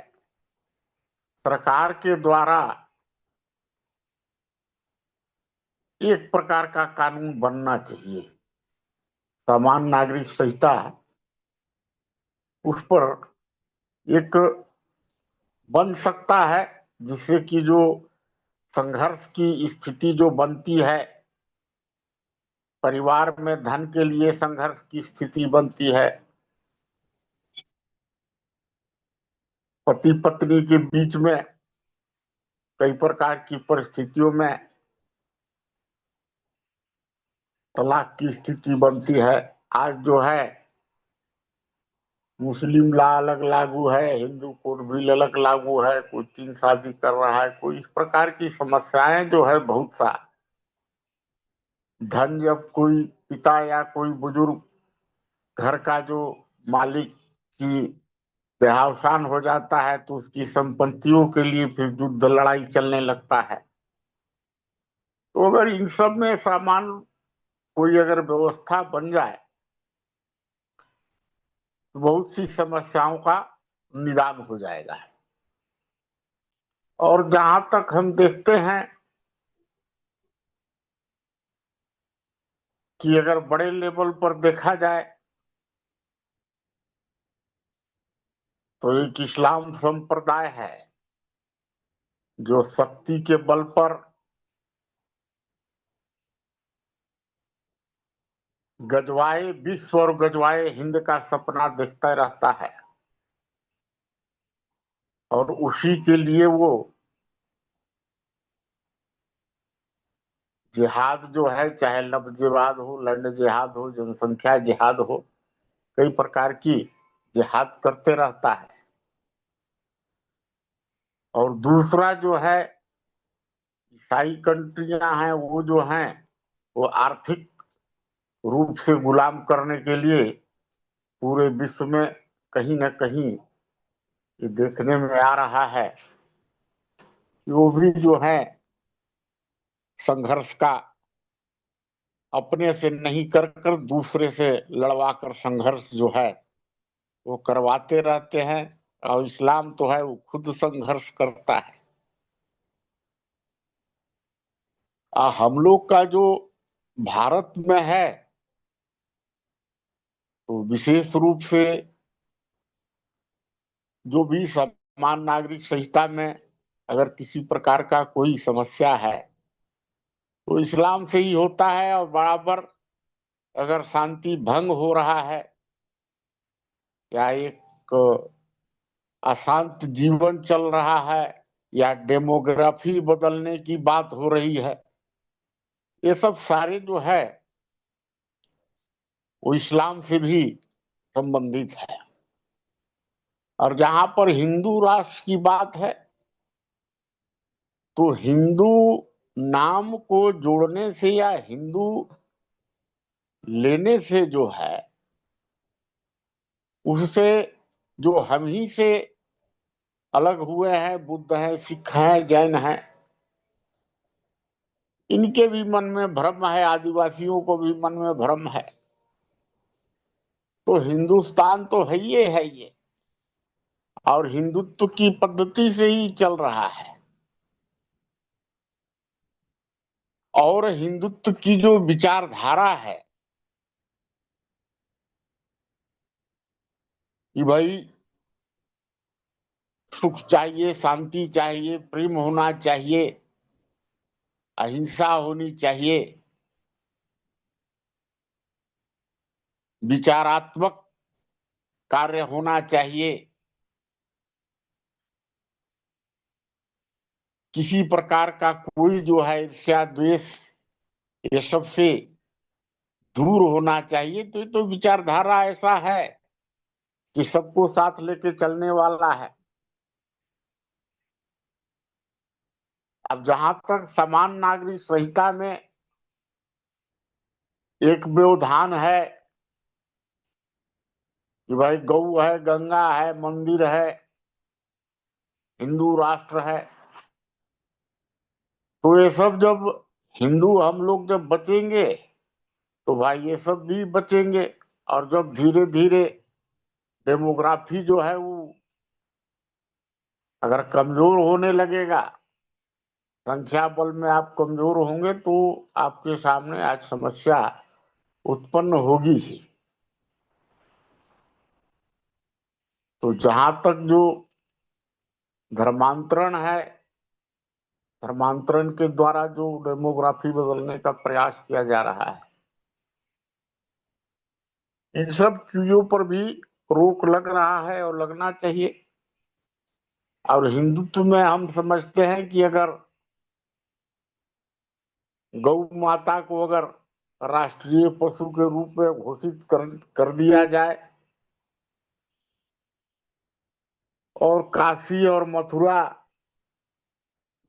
सरकार के द्वारा एक प्रकार का कानून बनना चाहिए, सामान्य नागरिक संहिता, उस पर एक बन सकता है, जिससे कि जो संघर्ष की स्थिति जो बनती है, परिवार में धन के लिए संघर्ष की स्थिति बनती है, पति पत्नी के बीच में कई प्रकार की परिस्थितियों में तलाक की स्थिति बनती है। आज जो है मुस्लिम लॉ अलग लागू है, हिंदू कोड भी अलग लागू है, कोई 3 शादी कर रहा है, कोई इस प्रकार की समस्याएं जो है बहुत सा। धन जब कोई पिता या कोई बुजुर्ग घर का जो मालिक की देहावसान हो जाता है, तो उसकी संपत्तियों के लिए फिर युद्ध लड़ाई चलने लगता है। तो अगर इन सब में सामान्य कोई अगर व्यवस्था बन जाए तो बहुत सी समस्याओं का निदान हो जाएगा। और जहां तक हम देखते हैं कि अगर बड़े लेवल पर देखा जाए तो एक इस्लाम संप्रदाय है जो शक्ति के बल पर गजवाए विश्व और गजवाए हिंद का सपना देखता रहता है, और उसी के लिए वो जिहाद जो है, चाहे लब जिहाद हो, लैंड जिहाद हो, जनसंख्या जिहाद हो, कई प्रकार की जिहाद करते रहता है। और दूसरा जो है ईसाई कंट्रियां हैं, वो जो हैं वो आर्थिक रूप से गुलाम करने के लिए पूरे विश्व में कहीं न कहीं ये देखने में आ रहा है कि वो भी जो है संघर्ष का अपने से नहीं कर कर दूसरे से लड़वा कर संघर्ष जो है वो करवाते रहते हैं। और इस्लाम तो है वो खुद संघर्ष करता है। हम लोग का जो भारत में है तो विशेष रूप से जो भी समान नागरिक संहिता में अगर किसी प्रकार का कोई समस्या है तो इस्लाम से ही होता है। और बराबर अगर शांति भंग हो रहा है या एक अशांत जीवन चल रहा है या डेमोग्राफी बदलने की बात हो रही है, ये सब सारे जो है वो इस्लाम से भी संबंधित है। और जहां पर हिंदू राष्ट्र की बात है तो हिंदू नाम को जोड़ने से या हिंदू लेने से जो है उससे जो हम ही से अलग हुए हैं, बुद्ध है, सिख है, जैन है, इनके भी मन में भ्रम है, आदिवासियों को भी मन में भ्रम है। तो हिंदुस्तान तो है ये, और हिंदुत्व की पद्धति से ही चल रहा है। और हिंदुत्व की जो विचारधारा है कि भाई सुख चाहिए, शांति चाहिए, प्रेम होना चाहिए, अहिंसा होनी चाहिए, विचारात्मक कार्य होना चाहिए, किसी प्रकार का कोई जो है ईर्ष्या द्वेष ये सब से दूर होना चाहिए। तो ये तो विचारधारा ऐसा है कि सबको साथ लेके चलने वाला है। अब जहां तक समान नागरिक संहिता में एक व्यवधान है कि भाई गौ है, गंगा है, मंदिर है, हिंदू राष्ट्र है, तो ये सब जब हिंदू हम लोग जब बचेंगे तो भाई ये सब भी बचेंगे। और जब धीरे धीरे डेमोग्राफी जो है वो अगर कमजोर होने लगेगा, संख्या बल में आप कमजोर होंगे, तो आपके सामने आज समस्या उत्पन्न होगी ही। तो जहां तक जो धर्मांतरण है, धर्मांतरण के द्वारा जो डेमोग्राफी बदलने का प्रयास किया जा रहा है, इन सब चीजों पर भी रोक लग रहा है और लगना चाहिए। और हिंदुत्व में हम समझते हैं कि अगर गौ माता को अगर राष्ट्रीय पशु के रूप में घोषित कर दिया जाए और काशी और मथुरा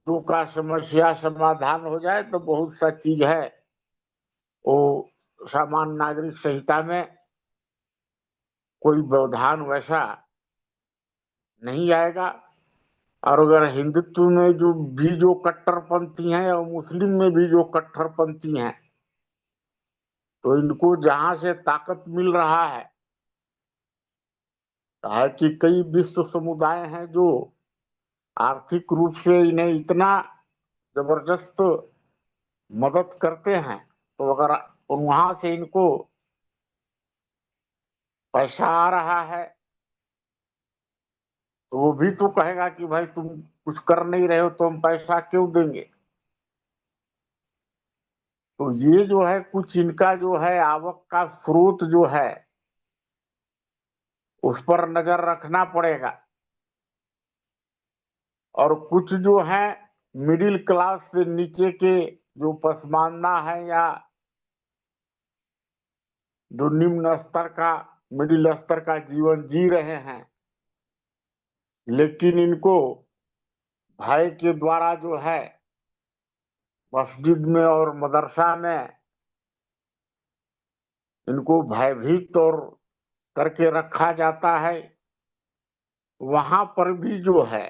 दो का समस्या समाधान हो जाए, तो बहुत सा चीज है वो सामान्य नागरिक संहिता में कोई व्यवधान वैसा नहीं आएगा। और अगर हिंदुत्व में जो कट्टरपंथी हैं और मुस्लिम में भी जो कट्टरपंथी हैं, तो इनको जहां से ताकत मिल रहा है कि कई विश्व समुदाय हैं जो आर्थिक रूप से इन्हें इतना जबरदस्त मदद करते हैं, तो अगर वहां से इनको पैसा आ रहा है तो वो भी तो कहेगा कि भाई तुम कुछ कर नहीं रहे हो तो हम पैसा क्यों देंगे। तो ये जो है कुछ इनका जो है आवक का स्रोत जो है उस पर नजर रखना पड़ेगा। और कुछ जो है मिडिल क्लास से नीचे के जो पसमानदा है या जो निम्न स्तर का मिडिल स्तर का जीवन जी रहे हैं, लेकिन इनको भय के द्वारा जो है मस्जिद में और मदरसा में इनको भयभीत और करके रखा जाता है। वहां पर भी जो है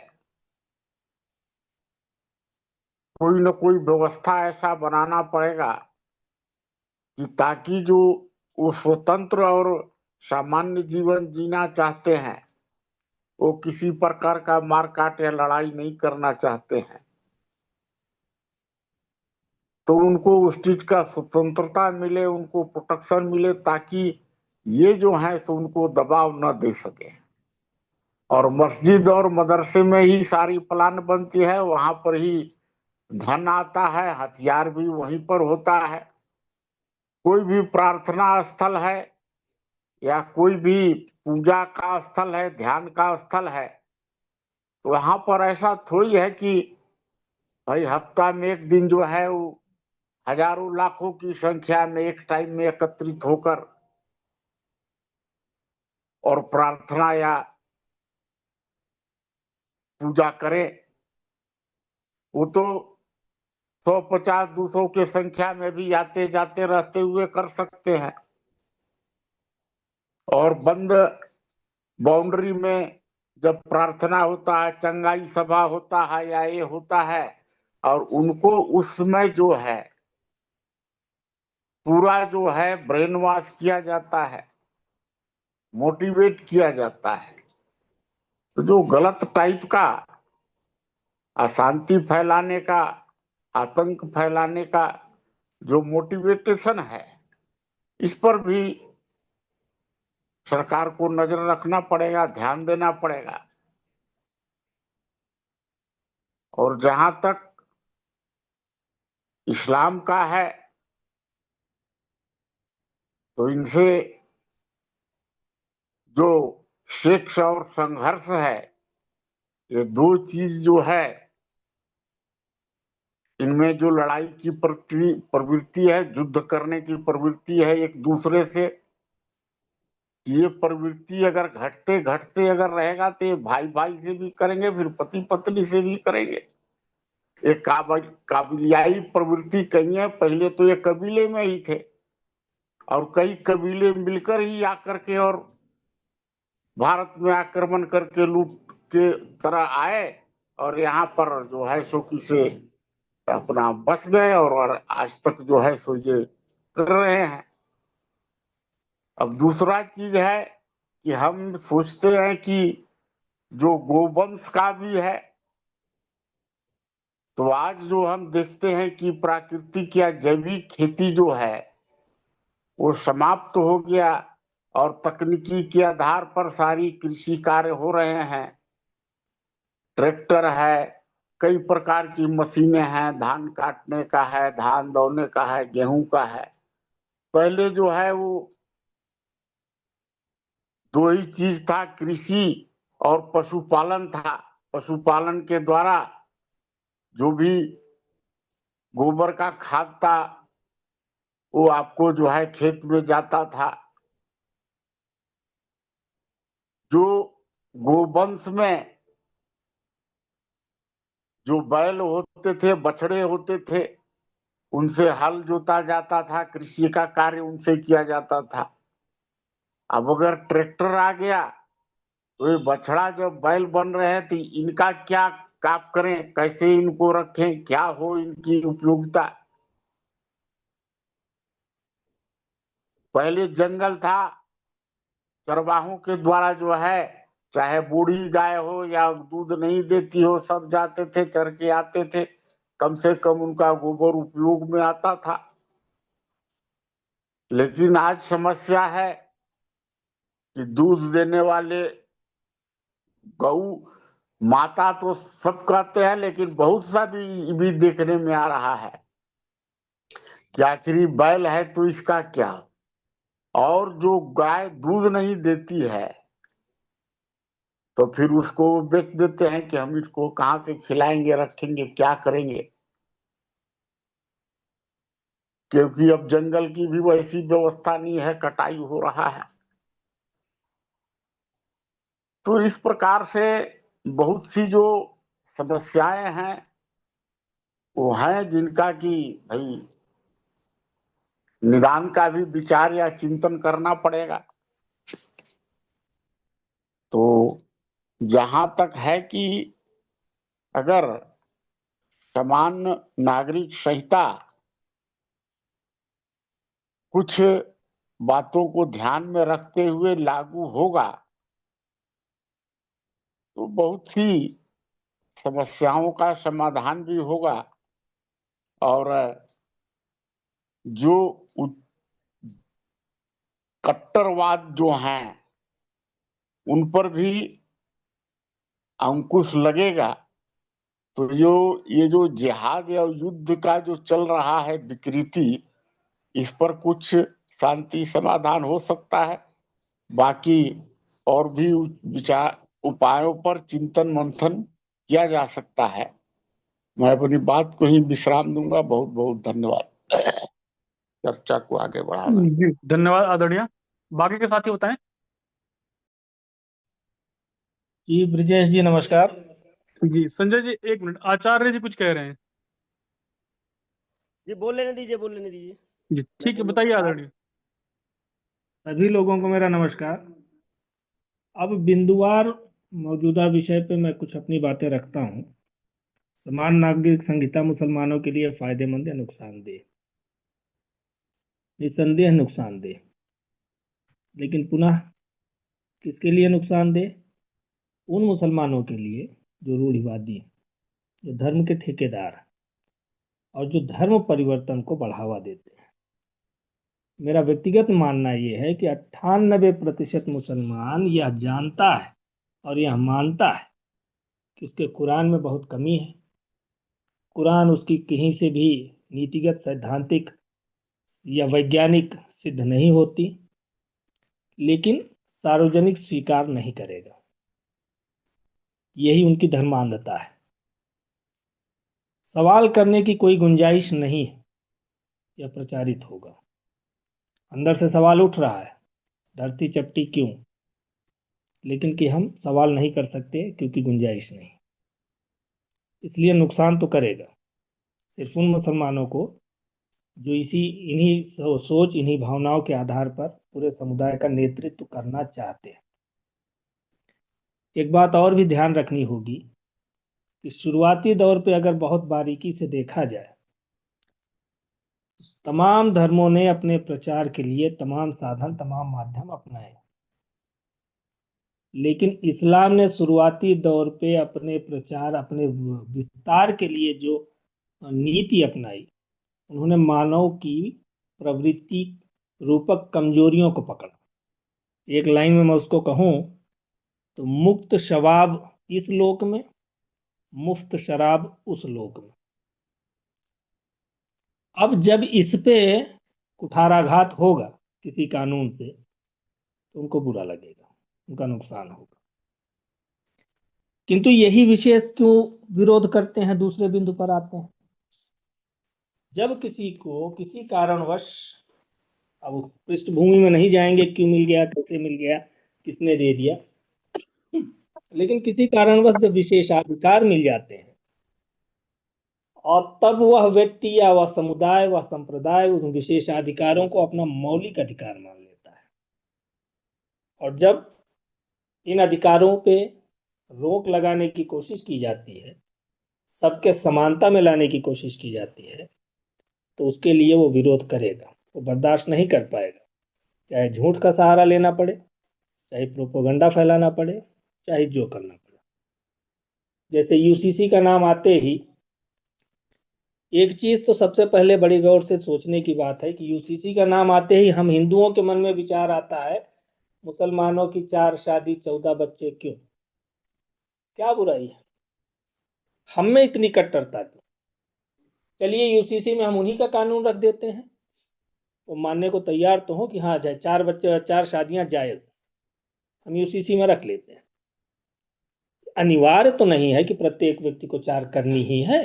कोई न कोई व्यवस्था ऐसा बनाना पड़ेगा कि ताकि जो वो स्वतंत्र और सामान्य जीवन जीना चाहते हैं, वो किसी प्रकार का मार काट या लड़ाई नहीं करना चाहते हैं, तो उनको उस चीज का स्वतंत्रता मिले, उनको प्रोटेक्शन मिले, ताकि ये जो है सो उनको दबाव न दे सके। और मस्जिद और मदरसे में ही सारी प्लान बनती है, वहां पर ही धन आता है, हथियार भी वहीं पर होता है। कोई भी प्रार्थना स्थल है या कोई भी पूजा का स्थल है, ध्यान का स्थल है, तो वहां पर ऐसा थोड़ी है कि भाई हफ्ता में एक दिन जो है वो हजारों लाखों की संख्या में एक टाइम में एकत्रित होकर और प्रार्थना या पूजा करे। वो तो 150 200 के संख्या में भी आते जाते रहते हुए कर सकते हैं। और बंद बाउंड्री में जब प्रार्थना होता है, चंगाई सभा होता है या ये होता है, और उनको उस समय जो है पूरा जो है ब्रेन वॉश किया जाता है, मोटिवेट किया जाता है। तो जो गलत टाइप का अशांति फैलाने का, आतंक फैलाने का जो मोटिवेटेशन है, इस पर भी सरकार को नजर रखना पड़ेगा, ध्यान देना पड़ेगा। और जहां तक इस्लाम का है, तो इनसे जो सेक्स और संघर्ष है, ये दो चीज जो है, इनमें जो लड़ाई की प्रवृत्ति है, युद्ध करने की प्रवृत्ति है एक दूसरे से, ये प्रवृत्ति अगर घटते घटते अगर रहेगा तो ये भाई भाई से भी करेंगे, फिर पति पत्नी से भी करेंगे। एक काबिलियाई प्रवृत्ति कही है, पहले तो ये कबीले में ही थे और कई कबीले मिलकर ही आकर के और भारत में आक्रमण करके लूट के तरह आए और यहाँ पर जो है सो किसे अपना बस गए और आज तक जो है सो ये कर रहे हैं। अब दूसरा चीज है कि हम सोचते हैं कि जो गोवंश का भी है, तो आज जो हम देखते हैं कि प्राकृतिक या जैविक खेती जो है वो समाप्त हो गया और तकनीकी के आधार पर सारी कृषि कार्य हो रहे हैं। ट्रैक्टर है, कई प्रकार की मशीनें हैं, धान काटने का है, धान दौने का है, गेहूं का है। पहले जो है वो दो ही चीज था, कृषि और पशुपालन था। पशुपालन के द्वारा जो भी गोबर का खाद था वो आपको जो है खेत में जाता था। जो गोवंश में जो बैल होते थे, बछड़े होते थे, उनसे हल जोता जाता था, कृषि का कार्य उनसे किया जाता था। अब अगर ट्रैक्टर आ गया तो ये बछड़ा जब बैल बन रहे थे, इनका क्या काम करें, कैसे इनको रखें, क्या हो इनकी उपयोगिता। पहले जंगल था, चरवाहों के द्वारा जो है, चाहे बूढ़ी गाय हो या दूध नहीं देती हो, सब जाते थे, चर के आते थे, कम से कम उनका गोबर उपयोग में आता था। लेकिन आज समस्या है कि दूध देने वाले गौ माता तो सब कहते हैं, लेकिन बहुत सा भी देखने में आ रहा है कि आखिरी बैल है तो इसका क्या। और जो गाय दूध नहीं देती है तो फिर उसको बेच देते हैं कि हम इसको कहाँ से खिलाएंगे, रखेंगे, क्या करेंगे। क्योंकि अब जंगल की भी वैसी व्यवस्था नहीं है, कटाई हो रहा है। तो इस प्रकार से बहुत सी जो समस्याएं हैं वो हैं जिनका कि भाई निदान का भी विचार या चिंतन करना पड़ेगा। तो जहां तक है कि अगर सामान्य नागरिक संहिता कुछ बातों को ध्यान में रखते हुए लागू होगा तो बहुत सी समस्याओं का समाधान भी होगा और जो कट्टरवाद जो हैं उन पर भी अंकुश लगेगा। तो ये जो जिहाद या युद्ध का जो चल रहा है विकृति, इस पर कुछ शांति समाधान हो सकता है। बाकी और भी विचार उपायों पर चिंतन मंथन किया जा सकता है। मैं अपनी बात को ही विश्राम दूंगा। बहुत बहुत धन्यवाद चर्चा को आगे बढ़ाने। जी धन्यवाद आदरणीय। बाकी के साथी बताएं। जी ब्रिजेश जी नमस्कार। जी संजय जी, एक मिनट, आचार्य जी कुछ कह रहे हैं। जी बोल लेने दीजिए, बोल लेने दीजिए। जी मैं ठीक है, बोलूँ बताइए आज आदरणीय। सभी लोगों को मेरा नमस्कार। अब बिंदुवार मौजूदा विषय पे मैं कुछ अपनी बातें रखता हूँ। समान नागरिक संहिता मुसलमानों के लिए फायदेमंद या नुकसानदेह? निस्संदेह नुकसानदेह। लेकिन पुनः किसके लिए नुकसानदेह? उन मुसलमानों के लिए जो रूढ़िवादी, जो धर्म के ठेकेदार और जो धर्म परिवर्तन को बढ़ावा देते हैं। मेरा व्यक्तिगत मानना यह है कि 98% मुसलमान यह जानता है और यह मानता है कि उसके कुरान में बहुत कमी है। कुरान उसकी कहीं से भी नीतिगत, सैद्धांतिक या वैज्ञानिक सिद्ध नहीं होती, लेकिन सार्वजनिक स्वीकार नहीं करेगा। यही उनकी धर्मांधता है। सवाल करने की कोई गुंजाइश नहीं है, यह प्रचारित होगा। अंदर से सवाल उठ रहा है, धरती चपटी क्यों, लेकिन कि हम सवाल नहीं कर सकते क्योंकि गुंजाइश नहीं। इसलिए नुकसान तो करेगा सिर्फ उन मुसलमानों को जो इन्हीं सोच, इन्हीं भावनाओं के आधार पर पूरे समुदाय का नेतृत्व करना चाहते हैं। एक बात और भी ध्यान रखनी होगी कि शुरुआती दौर पे अगर बहुत बारीकी से देखा जाए, तमाम धर्मों ने अपने प्रचार के लिए तमाम साधन, तमाम माध्यम अपनाए, लेकिन इस्लाम ने शुरुआती दौर पे अपने प्रचार, अपने विस्तार के लिए जो नीति अपनाई, उन्होंने मानव की प्रवृत्ति रूपक कमजोरियों को पकड़ा। एक लाइन में मैं उसको कहूं तो मुक्त शवाब इस लोक में, मुफ्त शराब उस लोक में। अब जब इस पे कुठाराघात होगा किसी कानून से तो उनको बुरा लगेगा, उनका नुकसान होगा। किंतु यही विशेष क्यों विरोध करते हैं, दूसरे बिंदु पर आते हैं। जब किसी को किसी कारणवश, अब पृष्ठभूमि में नहीं जाएंगे क्यों मिल गया, कैसे मिल गया, किसने दे दिया, लेकिन किसी कारणवश जब विशेषाधिकार मिल जाते हैं और तब वह व्यक्ति या वह समुदाय, वह संप्रदाय उन विशेषाधिकारों को अपना मौलिक अधिकार मान लेता है, और जब इन अधिकारों पे रोक लगाने की कोशिश की जाती है, सबके समानता में लाने की कोशिश की जाती है, तो उसके लिए वो विरोध करेगा, वो बर्दाश्त नहीं कर पाएगा। चाहे झूठ का सहारा लेना पड़े, चाहे प्रोपोगंडा फैलाना पड़े, चाहे जो करना पड़े। जैसे यूसीसी का नाम आते ही एक चीज तो सबसे पहले बड़ी गौर से सोचने की बात है कि यूसीसी का नाम आते ही हम हिंदुओं के मन में विचार आता है, मुसलमानों की 4 शादी 14 बच्चे क्यों, क्या बुराई है, हम में इतनी कट्टरता क्यों? चलिए यूसीसी में हम उन्हीं का कानून रख देते हैं, वो मानने को तैयार तो हो कि हाँ जाए 4 बच्चे 4 शादियां जायज, हम यूसीसी में रख लेते हैं। अनिवार्य तो नहीं है कि प्रत्येक व्यक्ति को 4 करनी ही है।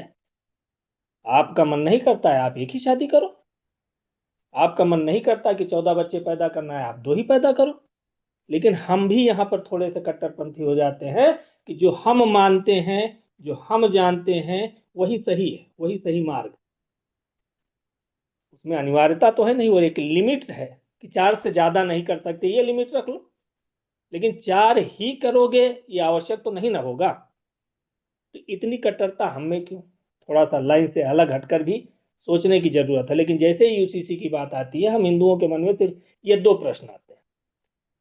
आपका मन नहीं करता है, आप एक ही शादी करो। आपका मन नहीं करता कि 14 बच्चे पैदा करना है, आप 2 ही पैदा करो। लेकिन हम भी यहाँ पर थोड़े से कट्टरपंथी हो जाते हैं कि जो हम मानते हैं, जो हम जानते हैं, वही सही है, वही सही मार्ग। उसमें अनिवार्यता तो है नहीं, वो एक लिमिट है कि 4 से ज्यादा नहीं कर सकते, ये लिमिट रख लो। लेकिन 4 ही करोगे ये आवश्यक तो नहीं ना होगा। तो इतनी कट्टरता हम में क्यों? थोड़ा सा लाइन से अलग हटकर भी सोचने की जरूरत है। लेकिन जैसे ही यूसीसी की बात आती है, हम हिंदुओं के मन में सिर्फ ये 2 प्रश्न आते हैं।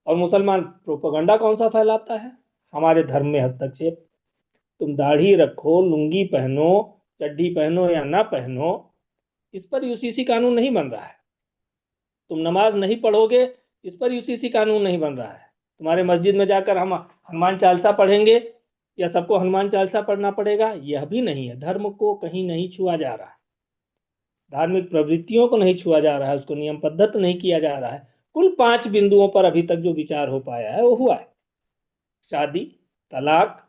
और मुसलमान प्रोपेगेंडा कौन सा फैलाता है? हमारे धर्म में हस्तक्षेप। तुम दाढ़ी रखो, लुंगी पहनो, चड्ढी पहनो या ना पहनो, इस पर यूसीसी कानून नहीं बन रहा है। तुम नमाज नहीं पढ़ोगे, इस पर यूसीसी कानून नहीं बन रहा है। तुम्हारे मस्जिद में जाकर हम हनुमान चालीसा पढ़ेंगे या सबको हनुमान चालीसा पढ़ना पड़ेगा, यह भी नहीं है। धर्म को कहीं नहीं छुआ जा रहा है, धार्मिक प्रवृत्तियों को नहीं छुआ जा रहा है, उसको नियमबद्ध नहीं किया जा रहा है। कुल 5 बिंदुओं पर अभी तक जो विचार हो पाया है वो हुआ है: शादी, तलाक,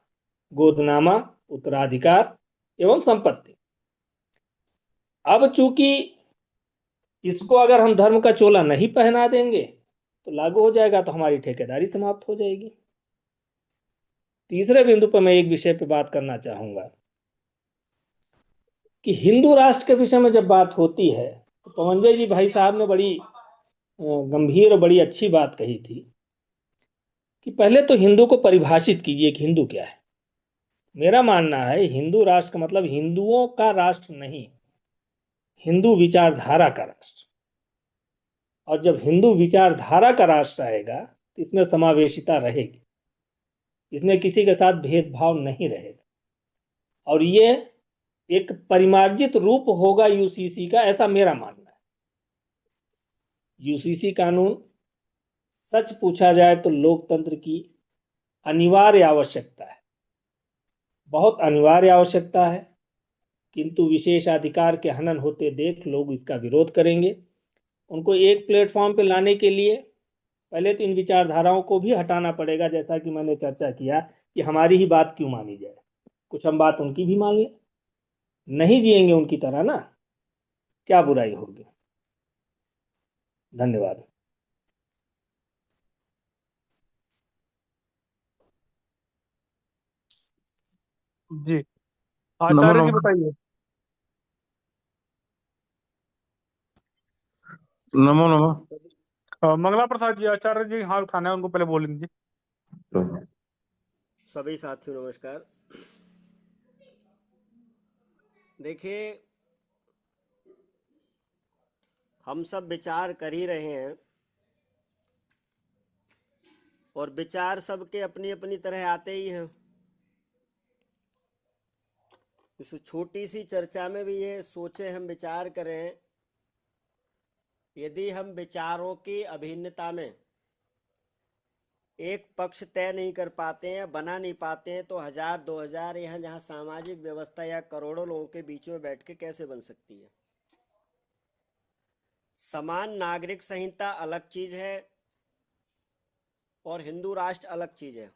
गोदनामा, उत्तराधिकार एवं संपत्ति। अब चूंकि इसको अगर हम धर्म का चोला नहीं पहना देंगे तो लागू हो जाएगा, तो हमारी ठेकेदारी समाप्त हो जाएगी। तीसरे बिंदु पर मैं एक विषय पर बात करना चाहूंगा कि हिंदू राष्ट्र के विषय में जब बात होती है तो पवनजय जी भाई साहब ने बड़ी गंभीर और बड़ी अच्छी बात कही थी कि पहले तो हिंदू को परिभाषित कीजिए कि हिंदू क्या है। मेरा मानना है हिंदू राष्ट्र का मतलब हिंदुओं का राष्ट्र नहीं, हिंदू विचारधारा का राष्ट्र। और जब हिंदू विचारधारा का राष्ट्र आएगा तो इसमें समावेशिता रहेगी, इसमें किसी के साथ भेदभाव नहीं रहेगा, और ये एक परिमार्जित रूप होगा यूसीसी का, ऐसा मेरा मानना है। यूसीसी कानून सच पूछा जाए तो लोकतंत्र की अनिवार्य आवश्यकता है, बहुत अनिवार्य आवश्यकता है। किंतु विशेषाधिकार के हनन होते देख लोग इसका विरोध करेंगे। उनको एक प्लेटफॉर्म पे लाने के लिए पहले तो इन विचारधाराओं को भी हटाना पड़ेगा, जैसा कि मैंने चर्चा किया कि हमारी ही बात क्यों मानी जाए, कुछ हम बात उनकी भी मान लें। नहीं जिएंगे उनकी तरह ना, क्या बुराई होगी। धन्यवाद। जी नमो आचार्य जी नमः। बताइए। नमो नमः। मंगला प्रसाद जी, आचार्य जी हाथ उठाना है, उनको पहले बोल लीजिए। सभी साथियों नमस्कार। देखिए, हम सब विचार कर ही रहे हैं और विचार सबके अपनी अपनी तरह आते ही हैं। इस छोटी सी चर्चा में भी ये सोचे हम विचार करें, यदि हम विचारों की अभिन्नता में एक पक्ष तय नहीं कर पाते हैं, बना नहीं पाते हैं, तो 1000-2000 यहाँ जहाँ सामाजिक व्यवस्था या करोड़ों लोगों के बीच में बैठ के कैसे बन सकती है। समान नागरिक संहिता अलग चीज है और हिंदू राष्ट्र अलग चीज है।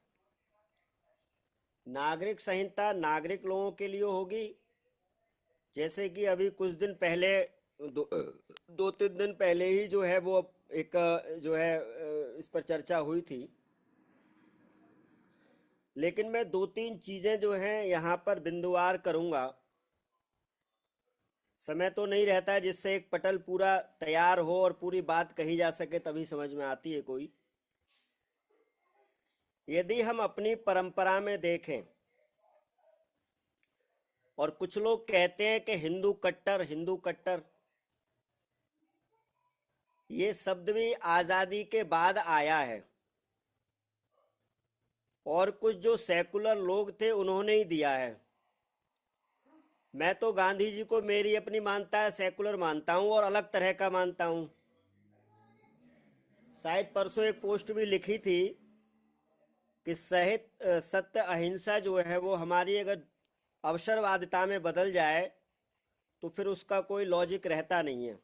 नागरिक संहिता नागरिक लोगों के लिए होगी, जैसे कि अभी कुछ दिन पहले, 2-3 दिन पहले ही जो है वो एक जो है इस पर चर्चा हुई थी। लेकिन मैं 2-3 चीजें जो हैं यहाँ पर बिंदुवार करूँगा। समय तो नहीं रहता है जिससे एक पटल पूरा तैयार हो और पूरी बात कही जा सके, तभी समझ में आती है कोई। यदि हम अपनी परंपरा में देखें, और कुछ लोग कहते हैं कि हिंदू कट्टर, हिंदू कट्टर, ये शब्द भी आजादी के बाद आया है और कुछ जो सेकुलर लोग थे उन्होंने ही दिया है। मैं तो गांधी जी को मेरी अपनी मानता है सेकुलर मानता हूं और अलग तरह का मानता हूं। शायद परसों एक पोस्ट भी लिखी थी कि सत्य अहिंसा जो है वो हमारी अगर अवसरवादिता में बदल जाए तो फिर उसका कोई लॉजिक रहता नहीं है।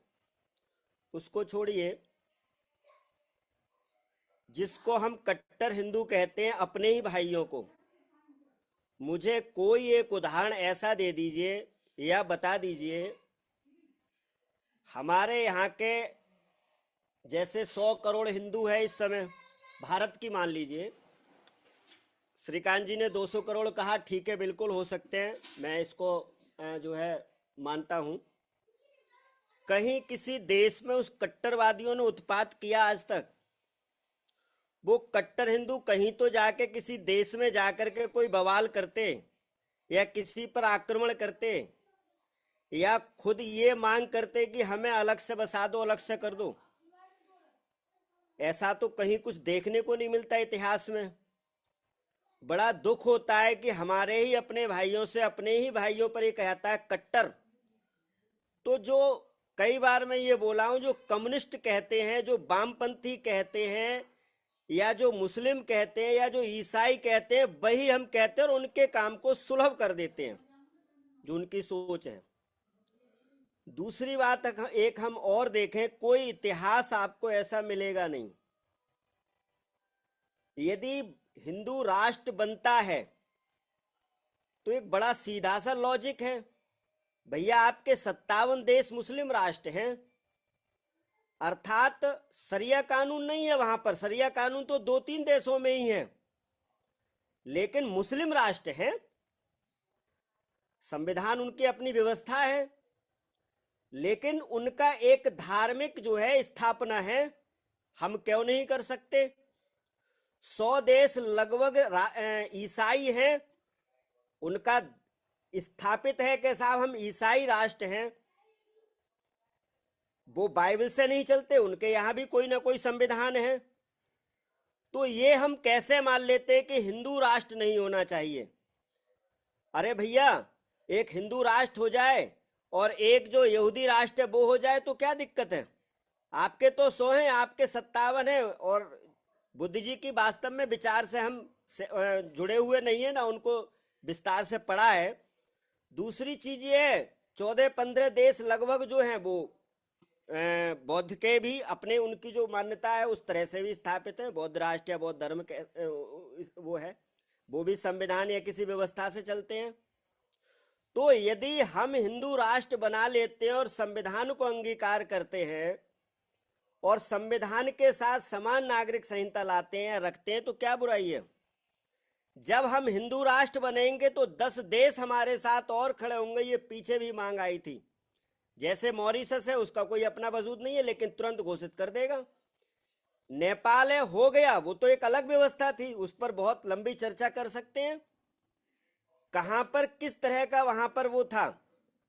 उसको छोड़िए, जिसको हम कट्टर हिंदू कहते हैं अपने ही भाइयों को, मुझे कोई एक उदाहरण ऐसा दे दीजिए या बता दीजिए, हमारे यहाँ के जैसे 100 करोड़ हिंदू है इस समय भारत की, मान लीजिए। श्रीकांत जी ने 200 करोड़ कहा, ठीक है, बिल्कुल हो सकते हैं, मैं इसको जो है मानता हूं। कहीं किसी देश में उस कट्टरवादियों ने उत्पात किया आज तक? वो कट्टर हिंदू कहीं तो जाके किसी देश में जाकर के कोई बवाल करते या किसी पर आक्रमण करते या खुद ये मांग करते कि हमें अलग से बसा दो, अलग से कर दो? ऐसा तो कहीं कुछ देखने को नहीं मिलता इतिहास में। बड़ा दुख होता है कि हमारे ही अपने भाइयों से अपने ही भाइयों पर ये कहता है कट्टर। तो जो कई बार मैं ये बोला हूं, जो कम्युनिस्ट कहते हैं, जो वामपंथी कहते हैं, या जो मुस्लिम कहते हैं, या जो ईसाई कहते हैं, वही हम कहते हैं और उनके काम को सुलभ कर देते हैं, जो उनकी सोच है। दूसरी बात एक हम और देखें, कोई इतिहास आपको ऐसा मिलेगा नहीं। यदि हिंदू राष्ट्र बनता है तो एक बड़ा सीधा सा लॉजिक है, भैया आपके 57 देश मुस्लिम राष्ट्र हैं, अर्थात शरिया कानून नहीं है वहां पर। शरिया कानून तो 2-3 देशों में ही है, लेकिन मुस्लिम राष्ट्र हैं, संविधान उनकी अपनी व्यवस्था है, लेकिन उनका एक धार्मिक जो है स्थापना है। हम क्यों नहीं कर सकते? 100 देश लगभग ईसाई हैं, उनका स्थापित है कि साहब हम ईसाई राष्ट्र हैं। वो बाइबल से नहीं चलते, उनके यहां भी कोई ना कोई संविधान है। तो ये हम कैसे मान लेते हैं कि हिंदू राष्ट्र नहीं होना चाहिए? अरे भैया, एक हिंदू राष्ट्र हो जाए और एक जो यहूदी राष्ट्र है वो हो जाए तो क्या दिक्कत है? आपके तो 100 हैं, आपके 57 हैं, और बुद्ध जी की वास्तव में विचार से हम जुड़े हुए नहीं है ना, उनको विस्तार से पढ़ा है। दूसरी चीज ये है, 14-15 देश लगभग जो हैं वो बौद्ध के भी अपने उनकी जो मान्यता है उस तरह से भी स्थापित है। बौद्ध राष्ट्र या बौद्ध धर्म के वो है, वो भी संविधान या किसी व्यवस्था से चलते हैं। तो यदि हम हिंदू राष्ट्र बना लेते हैं और संविधान को अंगीकार करते हैं और संविधान के साथ समान नागरिक संहिता लाते हैं, रखते हैं, तो क्या बुराई है? जब हम हिंदू राष्ट्र बनेंगे तो 10 देश हमारे साथ और खड़े होंगे। ये पीछे भी मांग आई थी, जैसे मॉरिशस है, उसका कोई अपना वजूद नहीं है लेकिन तुरंत घोषित कर देगा। नेपाल है, हो गया, वो तो एक अलग व्यवस्था थी, उस पर बहुत लंबी चर्चा कर सकते हैं। कहां पर किस तरह का वहां पर वो था,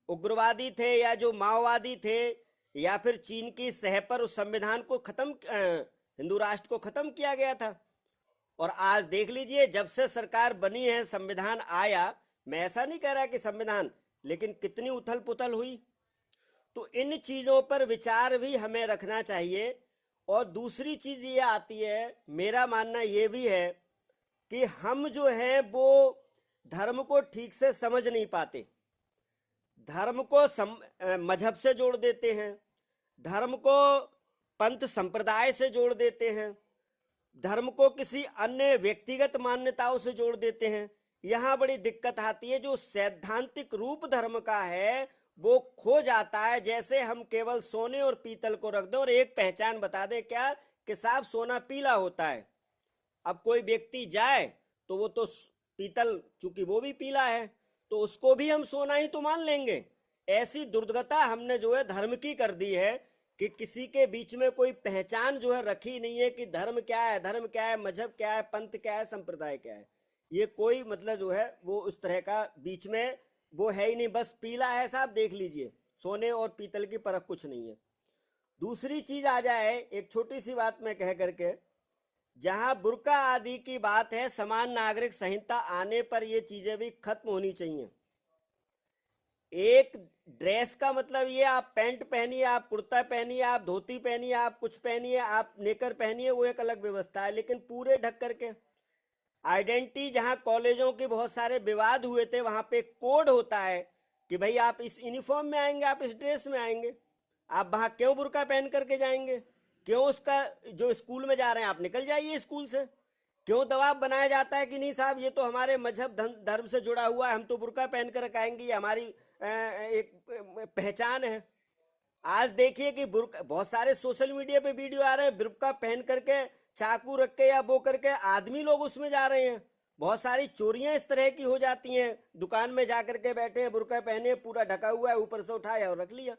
उग्रवादी थे या जो माओवादी थे या फिर चीन की सह पर उस संविधान को खत्म, हिंदू राष्ट्र को खत्म किया गया था। और आज देख लीजिए, जब से सरकार बनी है, संविधान आया, मैं ऐसा नहीं कह रहा कि संविधान, लेकिन कितनी उथल पुथल हुई। तो इन चीजों पर विचार भी हमें रखना चाहिए। और दूसरी चीज ये आती है, मेरा मानना ये भी है कि हम जो है वो धर्म को ठीक से समझ नहीं पाते, धर्म को मजहब से जोड़ देते हैं, धर्म को पंथ संप्रदाय से जोड़ देते हैं, धर्म को किसी अन्य व्यक्तिगत मान्यताओं से जोड़ देते हैं। यहां बड़ी दिक्कत आती है। जो सैद्धांतिक रूप धर्म का है वो खो जाता है। जैसे हम केवल सोने और पीतल को रख दें और एक पहचान बता दें, क्या कि साहब सोना पीला होता है। अब कोई व्यक्ति जाए तो वो तो पीतल, चूंकि वो भी पीला है, तो उसको भी हम सोना ही तो मान लेंगे। ऐसी दुर्गता हमने जो है धर्म की कर दी है कि किसी के बीच में कोई पहचान जो है रखी नहीं है कि धर्म क्या है, धर्म क्या है, मजहब क्या है, पंथ क्या है, संप्रदाय क्या है। ये कोई मतलब जो है वो उस तरह का बीच में वो है ही नहीं। बस पीला है साहब, देख लीजिए, सोने और पीतल की परख कुछ नहीं है। दूसरी चीज आ जाए, एक छोटी सी बात मैं कह करके, जहां बुर्का आदि की बात है, समान नागरिक संहिता आने पर ये चीजें भी खत्म होनी चाहिए। एक ड्रेस का मतलब ये, आप पैंट पहनिए, आप कुर्ता पहनिए, आप धोती पहनिए, आप कुछ पहनिए, आप नेकर पहनिए, वो एक अलग व्यवस्था है। लेकिन पूरे ढक करके आइडेंटिटी, जहां कॉलेजों के बहुत सारे विवाद हुए थे, वहां पे कोड होता है कि भाई आप इस यूनिफॉर्म में आएंगे, आप इस ड्रेस में आएंगे, आप वहां क्यों बुर्का पहन करके जाएंगे? क्यों उसका जो स्कूल में जा रहे हैं आप निकल जाइए स्कूल से? क्यों दबाव बनाया जाता है कि नहीं साहब ये तो हमारे मजहब धर्म से जुड़ा हुआ है, हम तो बुर्का पहन कर आएंगे, ये हमारी एक पहचान है। आज देखिए कि बुर्का, बहुत सारे सोशल मीडिया पे वीडियो आ रहे हैं, बुर्का पहन करके चाकू रख के या वो करके आदमी लोग उसमें जा रहे हैं। बहुत सारी चोरियां इस तरह की हो जाती हैं, दुकान में जाकर के बैठे हैं, बुर्का पहने, पूरा ढका हुआ है, ऊपर से उठाया और रख लिया।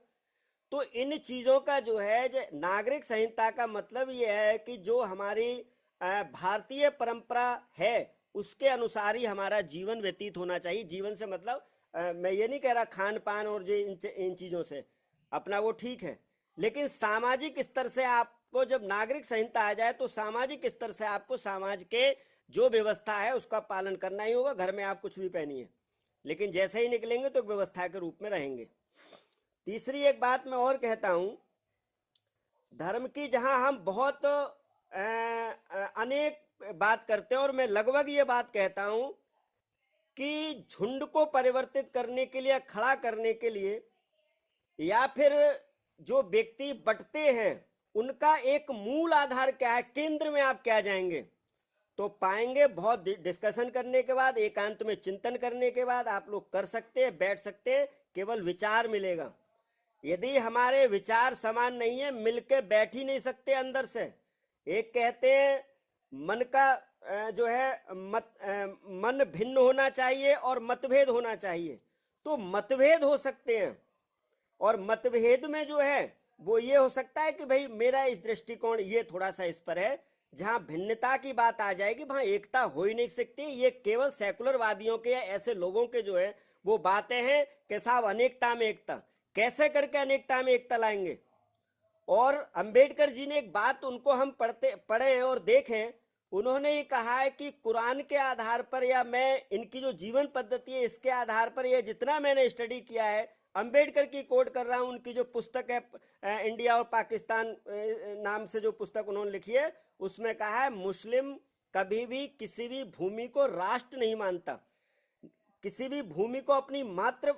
तो इन चीजों का जो है नागरिक संहिता का मतलब ये है कि जो हमारी भारतीय परंपरा है उसके अनुसार ही हमारा जीवन व्यतीत होना चाहिए। जीवन से मतलब मैं ये नहीं कह रहा खान पान और जो इन चीजों से अपना वो ठीक है, लेकिन सामाजिक स्तर से आपको जब नागरिक संहिता आ जाए तो सामाजिक स्तर से आपको समाज के जो व्यवस्था है उसका पालन करना ही होगा। घर में आप कुछ भी पहनिए, लेकिन जैसे ही निकलेंगे तो व्यवस्था के रूप में रहेंगे। तीसरी एक बात मैं और कहता हूं, धर्म की जहां हम बहुत अनेक बात करते हैं, और मैं लगभग ये बात कहता हूं कि झुंड को परिवर्तित करने के लिए, खड़ा करने के लिए, या फिर जो व्यक्ति बंटते हैं उनका एक मूल आधार क्या है, केंद्र में आप क्या जाएंगे, तो पाएंगे बहुत डिस्कशन करने के बाद, एकांत में चिंतन करने के बाद आप लोग कर सकते हैं, बैठ सकते हैं, केवल विचार मिलेगा। यदि हमारे विचार समान नहीं है, मिलके बैठ ही नहीं सकते अंदर से। एक कहते हैं मन का जो है मन भिन्न होना चाहिए और मतभेद होना चाहिए। तो मतभेद हो सकते हैं, और मतभेद में जो है वो ये हो सकता है कि भाई मेरा इस दृष्टिकोण ये थोड़ा सा इस पर है। जहां भिन्नता की बात आ जाएगी वहां एकता हो ही नहीं सकती। ये केवल सेकुलरवादियों के या ऐसे लोगों के जो है वो बातें हैं कि साहब अनेकता में एकता, कैसे करके अनेकता में एकता लाएंगे। और अंबेडकर जी ने एक बात, उनको हम पढ़े और देखें, उन्होंने ये कहा है कि कुरान के आधार पर, या मैं इनकी जो जीवन पद्धति है इसके आधार पर, यह जितना मैंने स्टडी किया है, अंबेडकर की कोट कर रहा हूं, उनकी जो पुस्तक है इंडिया और पाकिस्तान नाम से जो पुस्तक उन्होंने लिखी है, उसमें कहा है मुस्लिम कभी भी किसी भी भूमि को राष्ट्र नहीं मानता। किसी भी भूमि को अपनी मात्र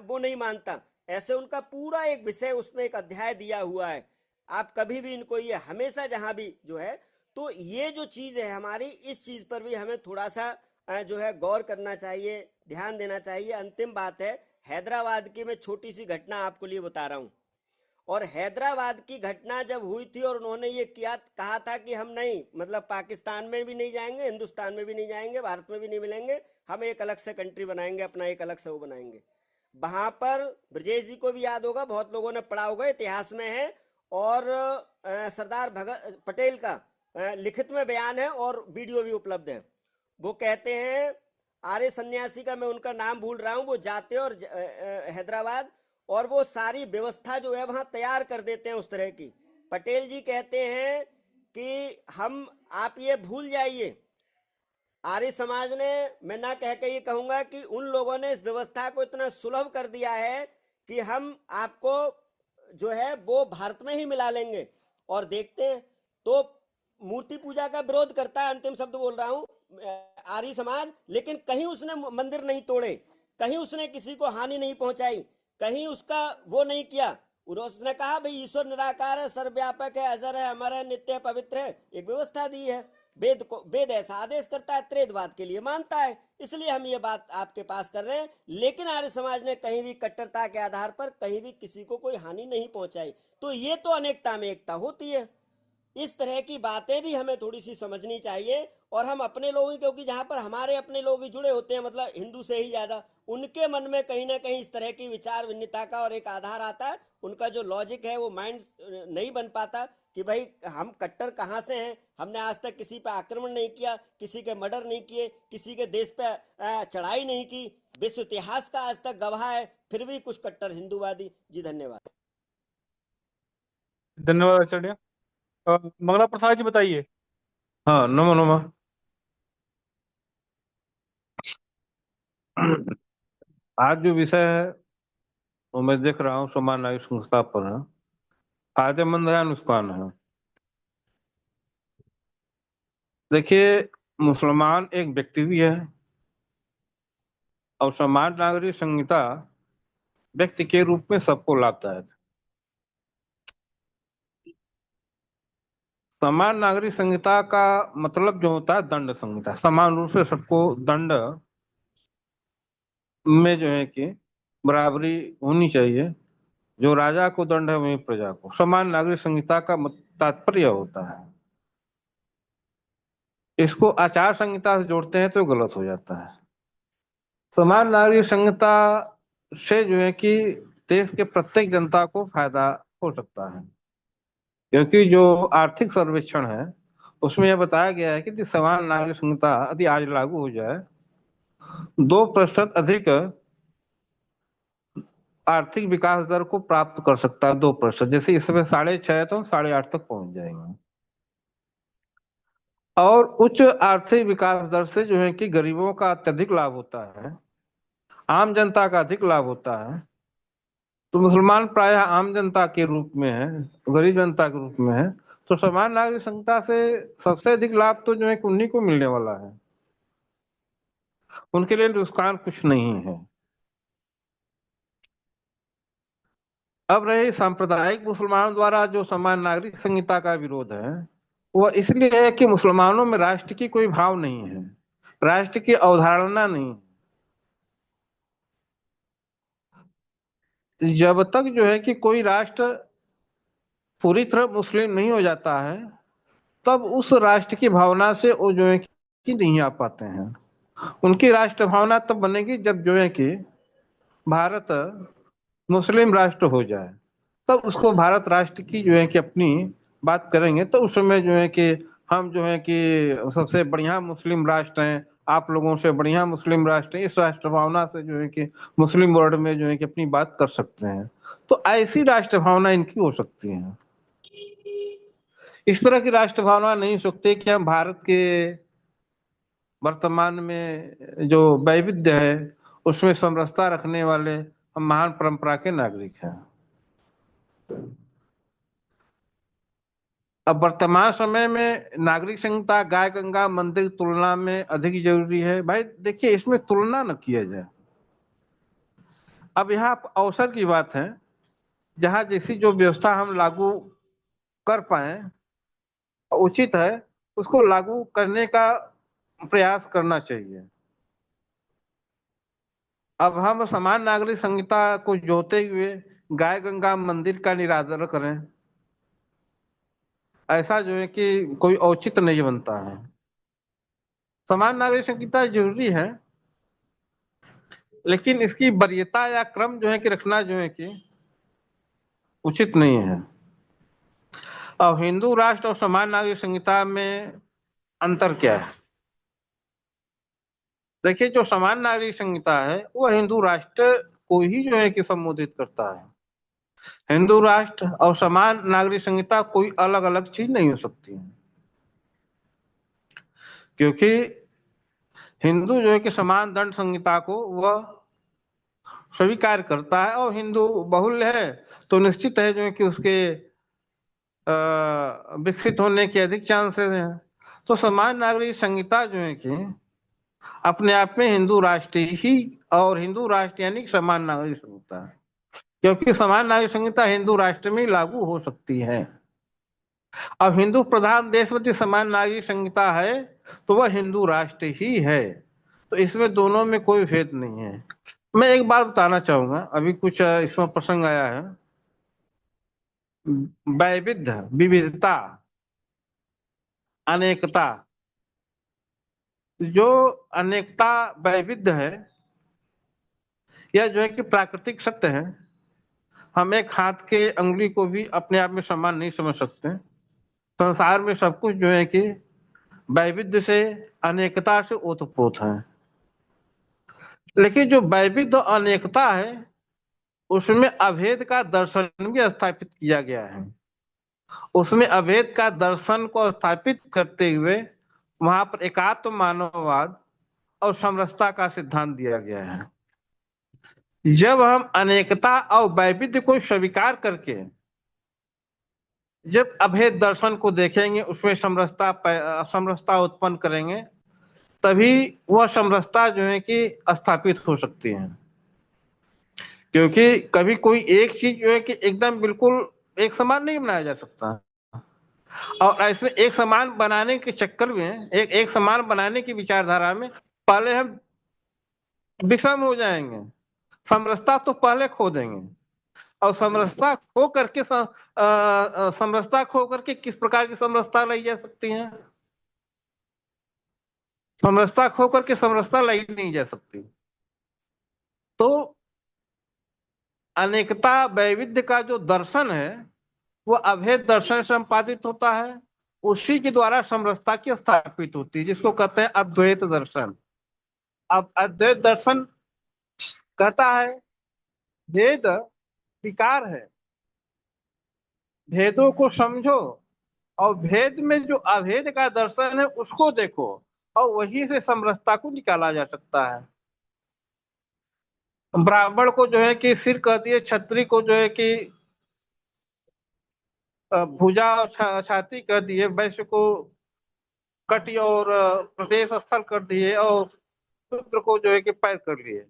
वो नहीं मानता, ऐसे उनका पूरा एक विषय, उसमें एक अध्याय दिया हुआ है। आप कभी भी इनको, ये हमेशा जहां भी जो है, तो ये जो चीज है हमारी, इस चीज पर भी हमें थोड़ा सा जो है गौर करना चाहिए, ध्यान देना चाहिए। अंतिम बात है हैदराबाद की, मैं छोटी सी घटना आपको लिए बता रहा हूँ। और हैदराबाद की घटना जब हुई थी और उन्होंने ये किया, कहा था कि हम नहीं, मतलब पाकिस्तान में भी नहीं जाएंगे, हिंदुस्तान में भी नहीं जाएंगे, भारत में भी नहीं मिलेंगे, हम एक अलग से कंट्री बनाएंगे, अपना एक अलग से वो बनाएंगे। वहां पर ब्रजेश जी को भी याद होगा, बहुत लोगों ने पढ़ा होगा, इतिहास में है। और सरदार भगत पटेल का लिखित में बयान है और वीडियो भी उपलब्ध है। वो कहते हैं, आर्य सन्यासी का मैं उनका नाम भूल रहा हूँ, वो जाते और हैदराबाद, और वो सारी व्यवस्था जो है वहां तैयार कर देते हैं उस तरह की। पटेल जी कहते हैं कि हम, आप ये भूल जाइए, आर्य समाज ने, मैं ना कह के ये कहूंगा कि उन लोगों ने इस व्यवस्था को इतना सुलभ कर दिया है कि हम आपको जो है वो भारत में ही मिला लेंगे। और देखते हैं तो मूर्ति पूजा का विरोध करता है, अंतिम शब्द बोल रहा हूं, आर्य समाज, लेकिन कहीं उसने मंदिर नहीं तोड़े, कहीं उसने किसी को हानि नहीं पहुंचाई, कहीं उसका वो नहीं किया। उसने कहा भाई ईश्वर निराकार है, सर्वव्यापक है, अजर है, अमर है, नित्य है, पवित्र है, एक व्यवस्था दी है। वेद ऐसा आदेश करता है, त्रेधवाद के लिए मानता है, इसलिए हम ये बात आपके पास कर रहे हैं। लेकिन आर्य समाज ने कहीं भी कट्टरता के आधार पर कहीं भी किसी को कोई हानि नहीं पहुंचाई। तो ये तो अनेकता में एकता होती है। इस तरह की बातें भी हमें थोड़ी सी समझनी चाहिए। और हम अपने लोग ही, क्योंकि जहां पर हमारे अपने लोग ही जुड़े होते हैं, मतलब हिंदू से ही ज्यादा, उनके मन में कहीं ना कहीं इस तरह की विचार भिन्नता का और एक आधार आता है। उनका जो लॉजिक है वो माइंड नहीं बन पाता कि भाई हम कट्टर कहाँ से हैं, हमने आज तक किसी पे आक्रमण नहीं किया, किसी के मर्डर नहीं किए, किसी के देश पे चढ़ाई नहीं की, विश्व इतिहास का आज तक गवाह है, फिर भी कुछ कट्टर हिंदूवादी। जी धन्यवाद। धन्यवाद आचार्य। मंगला प्रसाद जी बताइए। हाँ, नमो नमः। आज जो विषय है वो मैं देख रहा हूँ समान नागरिक संस्था पर है, फायदेमंद है या नुकसान है। देखिए, मुसलमान एक व्यक्ति भी है और समान नागरिक संहिता व्यक्ति के रूप में सबको लाभदायक। समान नागरिक संहिता का मतलब जो होता है दंड संहिता, समान रूप से सबको दंड में जो है कि बराबरी होनी चाहिए, जो राजा को दंड है वही प्रजा को। समान नागरिक संहिता का तात्पर्य होता है, इसको आचार संहिता से जोड़ते हैं तो गलत हो जाता है। समान नागरिक संहिता से जो है कि देश के प्रत्येक जनता को फायदा हो सकता है, क्योंकि जो आर्थिक सर्वेक्षण है उसमें यह बताया गया है कि समान नागरिक संहिता यदि आज लागू हो जाए 2% अधिक आर्थिक विकास दर को प्राप्त कर सकता है। 2%, जैसे इसमें 6.5 तो 8.5 तक पहुंच जाएंगे। और उच्च आर्थिक विकास दर से जो है कि गरीबों का अत्यधिक लाभ होता है, आम जनता का अधिक लाभ होता है। तो मुसलमान प्रायः आम जनता के रूप में है, गरीब जनता के रूप में है, तो समान नागरिक संहिता से सबसे अधिक लाभ तो जो है कि उन्हीं को मिलने वाला है, उनके लिए नुकसान कुछ नहीं है। अब रही सांप्रदायिक मुसलमानों द्वारा जो समान नागरिक संहिता का विरोध है, वह इसलिए है कि मुसलमानों में राष्ट्र की कोई भाव नहीं है, राष्ट्र की अवधारणा नहीं है। जब तक जो है कि कोई राष्ट्र पूरी तरह मुस्लिम नहीं हो जाता है, तब उस राष्ट्र की भावना से वो जो है कि नहीं आ पाते हैं। उनकी राष्ट्र भावना तब बनेगी जब जो है कि भारत मुस्लिम राष्ट्र हो जाए, तब उसको भारत राष्ट्र की जो है कि अपनी बात करेंगे। तो उस समय जो है कि हम जो है कि सबसे बढ़िया मुस्लिम राष्ट्र हैं, आप लोगों से बढ़िया मुस्लिम राष्ट्र है, इस राष्ट्र भावना से जो है कि मुस्लिम वर्ल्ड में जो है कि अपनी बात कर सकते हैं। तो ऐसी राष्ट्र भावना इनकी हो सकती है। इस तरह की राष्ट्र भावना नहीं हो सकती कि हम भारत के वर्तमान में जो वैविध्य है उसमें समरसता रखने वाले हम महान परंपरा के नागरिक हैं। अब वर्तमान समय में नागरिक संहिता गाय गंगा मंदिर तुलना में अधिक जरूरी है। भाई देखिए, इसमें तुलना न किया जाए। अब यहाँ अवसर की बात है, जहाँ जैसी जो व्यवस्था हम लागू कर पाए उचित है, उसको लागू करने का प्रयास करना चाहिए। अब हम समान नागरिक संहिता को जोते हुए गाय गंगा मंदिर का निरादर करें, ऐसा जो है कि कोई औचित्य नहीं बनता है। समान नागरिक संहिता जरूरी है, लेकिन इसकी वरीयता या क्रम जो है कि रखना जो है कि उचित नहीं है। अब हिंदू राष्ट्र और समान नागरिक संहिता में अंतर क्या है? देखिए, जो समान नागरिक संहिता है वह हिंदू राष्ट्र को ही जो है कि संबोधित करता है। हिंदू राष्ट्र और समान नागरिक संहिता कोई अलग अलग चीज नहीं हो सकती है, क्योंकि हिंदू जो है कि समान दंड संहिता को वह स्वीकार करता है, और हिंदू बहुल्य है तो निश्चित है जो है कि उसके विकसित होने के अधिक चांसेस हैं। तो समान नागरिक संहिता जो है कि अपने आप में हिंदू राष्ट्र ही, और हिंदू राष्ट्र यानी समान नागरिक संहिता है, क्योंकि समान नागरिक संहिता हिंदू राष्ट्र में लागू हो सकती है। अब हिंदू प्रधान देश में समान नागरिक संहिता है तो वह हिंदू राष्ट्र ही है, तो इसमें दोनों में कोई भेद नहीं है। मैं एक बात बताना चाहूंगा, अभी कुछ इसमें प्रसंग आया है, वैविध्य, विविधता, अनेकता। जो अनेकता वैविध्य है, यह जो है कि प्राकृतिक सत्य है। हम एक हाथ के अंगुली को भी अपने आप में समान नहीं समझ सकते। संसार में सब कुछ जो है कि वैविध्य से, अनेकता से ओतप्रोत है। लेकिन जो वैविध्य अनेकता है उसमें अभेद का दर्शन भी स्थापित किया गया है। उसमें अभेद का दर्शन को स्थापित करते हुए वहां पर एकात्म मानववाद और समरसता का सिद्धांत दिया गया है। जब हम अनेकता और वैविध्य को स्वीकार करके जब अभेद दर्शन को देखेंगे, उसमें समरसता उत्पन्न करेंगे, तभी वह समरसता जो है कि स्थापित हो सकती है। क्योंकि कभी कोई एक चीज जो है कि एकदम बिल्कुल एक समान नहीं बनाया जा सकता, और ऐसे एक समान बनाने के चक्कर में, एक समान बनाने की विचारधारा में पहले हम विषम हो जाएंगे। समरसता तो पहले खो देंगे, और समरसता खो करके किस प्रकार की समरसता लाई जा सकती है? समरसता खो करके समरसता लाई नहीं जा सकती। तो अनेकता वैविध्य का जो दर्शन है वो अभेद दर्शन से संपादित होता है, उसी के द्वारा समरसता की स्थापित होती है, जिसको कहते हैं अद्वैत दर्शन। अब अद्वैत दर्शन कहता है भेद विकार है, भेदों को समझो, और भेद में जो अभेद का दर्शन है उसको देखो, और वही से समरसता को निकाला जा सकता है। ब्राह्मण को जो है कि सिर कह दिए, क्षत्रिय को जो है कि भुजा और छाती कर दिए, वैश्य को कटी और प्रदेश स्थल कर दिए, और शूद्र को जो है कि पैर कर लिए।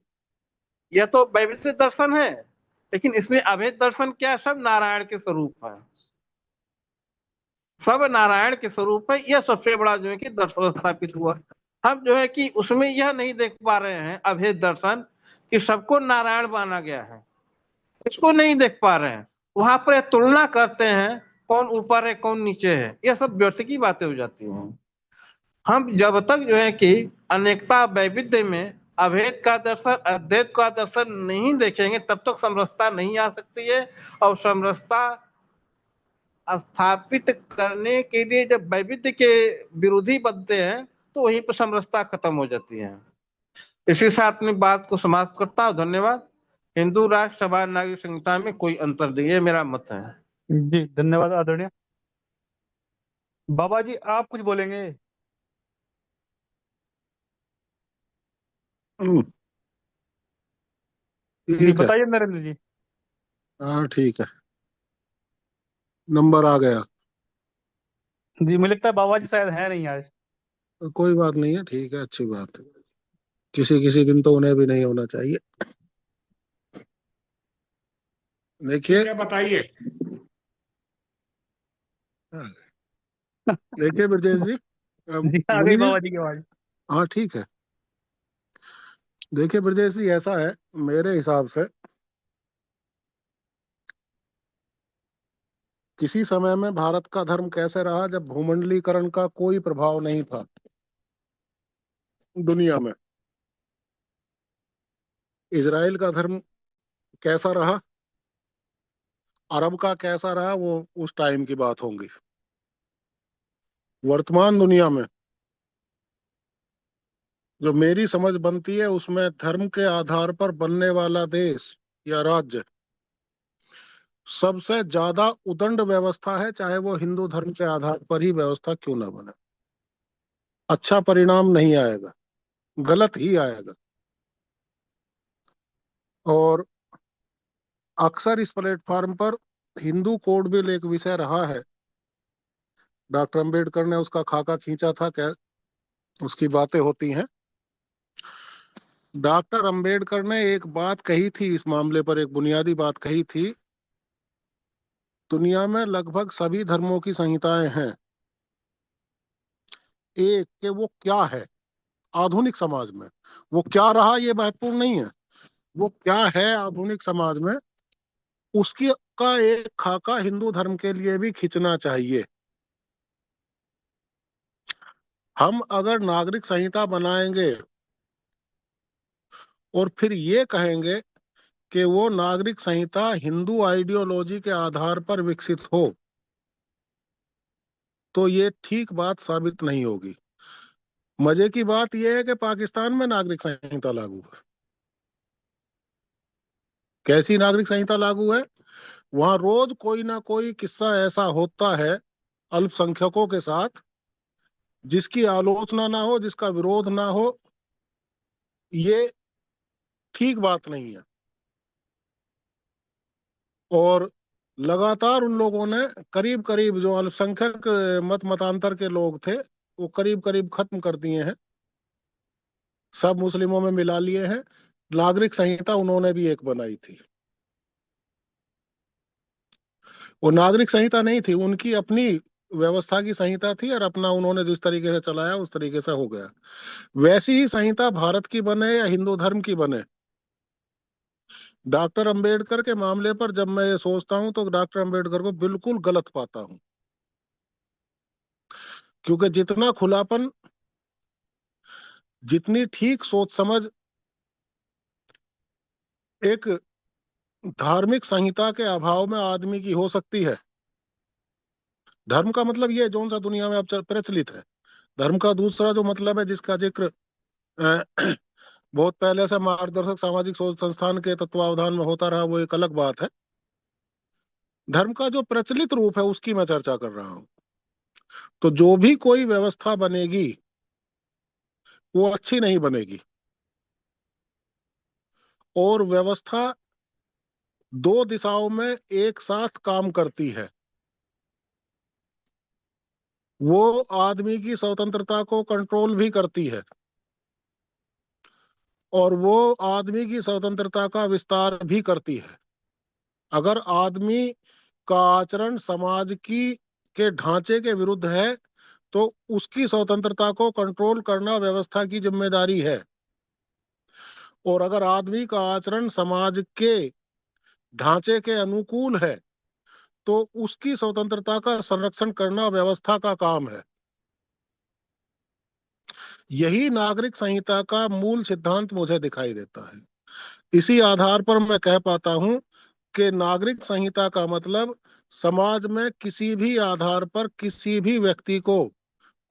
यह तो वैविध्य दर्शन है, लेकिन इसमें अभेद दर्शन क्या? सब नारायण के स्वरूप है, सब नारायण के स्वरूप है। यह सबसे बड़ा जो है कि दर्शन स्थापित हुआ। हम जो है कि उसमें यह नहीं देख पा रहे हैं अभेद दर्शन कि सबको नारायण माना गया है, इसको नहीं देख पा रहे हैं। वहां पर तुलना करते हैं कौन ऊपर है कौन नीचे है, यह सब व्यर्थ की बातें हो जाती हैं। हम जब तक जो है कि अनेकता वैविध्य में अभेद का दर्शन, अद्वैत का दर्शन नहीं देखेंगे, तब तक समरसता नहीं आ सकती है। और समरसता स्थापित करने के लिए जब वैविध्य के विरोधी बनते हैं तो वहीं पर समरसता खत्म हो जाती है। इसी साथ अपनी बात को समाप्त करता हूँ। धन्यवाद। हिंदू राष्ट्र समान नागरिक संहिता में कोई अंतर नहीं है, मेरा मत है। जी धन्यवाद आदरणीय। बाबा जी आप कुछ बोलेंगे? जी ठीक है। बताइए नरेंद्र जी। हाँ ठीक है, नंबर आ गया। जी, मुझे लगता है बाबा जी शायद है नहीं आज। कोई बात नहीं है, ठीक है, अच्छी बात है। किसी किसी दिन तो उन्हें भी नहीं होना चाहिए। देखिए, ठीक है, बताइए। हाँ, देखिए ब्रजेश जी, जी, आ गई मुनि जी। बाबा जी की आवाज। हाँ ठीक है। देखिए ब्रजेश जी, ऐसा है मेरे हिसाब से, किसी समय में भारत का धर्म कैसे रहा जब भूमंडलीकरण का कोई प्रभाव नहीं था दुनिया में। इजराइल का धर्म कैसा रहा, अरब का कैसा रहा, वो उस टाइम की बात होंगी। वर्तमान दुनिया में जो मेरी समझ बनती है, उसमें धर्म के आधार पर बनने वाला देश या राज्य सबसे ज्यादा उदंड व्यवस्था है, चाहे वो हिंदू धर्म के आधार पर ही व्यवस्था क्यों ना बने। अच्छा परिणाम नहीं आएगा, गलत ही आएगा। और अक्सर इस प्लेटफॉर्म पर हिंदू कोड बिल एक विषय रहा है। डॉक्टर अंबेडकर ने उसका खाका खींचा था, क्या उसकी बातें होती हैं। डॉक्टर अंबेडकर ने एक बात कही थी इस मामले पर, एक बुनियादी बात कही थी। दुनिया में लगभग सभी धर्मों की संहिताएं हैं, एक कि वो क्या है आधुनिक समाज में, वो क्या रहा ये महत्वपूर्ण नहीं है, वो क्या है आधुनिक समाज में, उसकी का एक खाका हिंदू धर्म के लिए भी खींचना चाहिए। हम अगर नागरिक संहिता बनाएंगे और फिर ये कहेंगे कि वो नागरिक संहिता हिंदू आइडियोलॉजी के आधार पर विकसित हो, तो ये ठीक बात साबित नहीं होगी। मजे की बात यह है कि पाकिस्तान में नागरिक संहिता लागू है। कैसी नागरिक संहिता लागू है? वहां रोज कोई ना कोई किस्सा ऐसा होता है अल्पसंख्यकों के साथ जिसकी आलोचना ना हो, जिसका विरोध ना हो। ये ठीक बात नहीं है। और लगातार उन लोगों ने करीब करीब जो अल्पसंख्यक मत मतांतर के लोग थे, वो करीब करीब खत्म कर दिए हैं, सब मुस्लिमों में मिला लिए हैं। नागरिक संहिता उन्होंने भी एक बनाई थी। वो नागरिक संहिता नहीं थी, उनकी अपनी व्यवस्था की संहिता थी, और अपना उन्होंने जिस तरीके से चलाया उस तरीके से हो गया। वैसी ही संहिता भारत की बने या हिंदू धर्म की बने, डॉक्टर अंबेडकर के मामले पर जब मैं ये सोचता हूं तो डॉक्टर अंबेडकर को बिल्कुल गलत पाता हूं। क्योंकि जितना खुलापन, जितनी ठीक सोच समझ एक धार्मिक संहिता के अभाव में आदमी की हो सकती है। धर्म का मतलब ये जो सा दुनिया में अब प्रचलित है। धर्म का दूसरा जो मतलब है, जिसका जिक्र अ, बहुत पहले से मार्गदर्शक सामाजिक सोच संस्थान के तत्वावधान में होता रहा, वो एक अलग बात है। धर्म का जो प्रचलित रूप है उसकी मैं चर्चा कर रहा हूं। तो जो भी कोई व्यवस्था बनेगी वो अच्छी नहीं बनेगी। और व्यवस्था दो दिशाओं में एक साथ काम करती है। वो आदमी की स्वतंत्रता को कंट्रोल भी करती है, और वो आदमी की स्वतंत्रता का विस्तार भी करती है। अगर आदमी का आचरण समाज की के ढांचे के विरुद्ध है, तो उसकी स्वतंत्रता को कंट्रोल करना व्यवस्था की जिम्मेदारी है। और अगर आदमी का आचरण समाज के ढांचे के अनुकूल है, तो उसकी स्वतंत्रता का संरक्षण करना व्यवस्था का काम है। यही नागरिक संहिता का मूल सिद्धांत मुझे दिखाई देता है। इसी आधार पर मैं कह पाता हूं कि नागरिक संहिता का मतलब समाज में किसी भी आधार पर किसी भी व्यक्ति को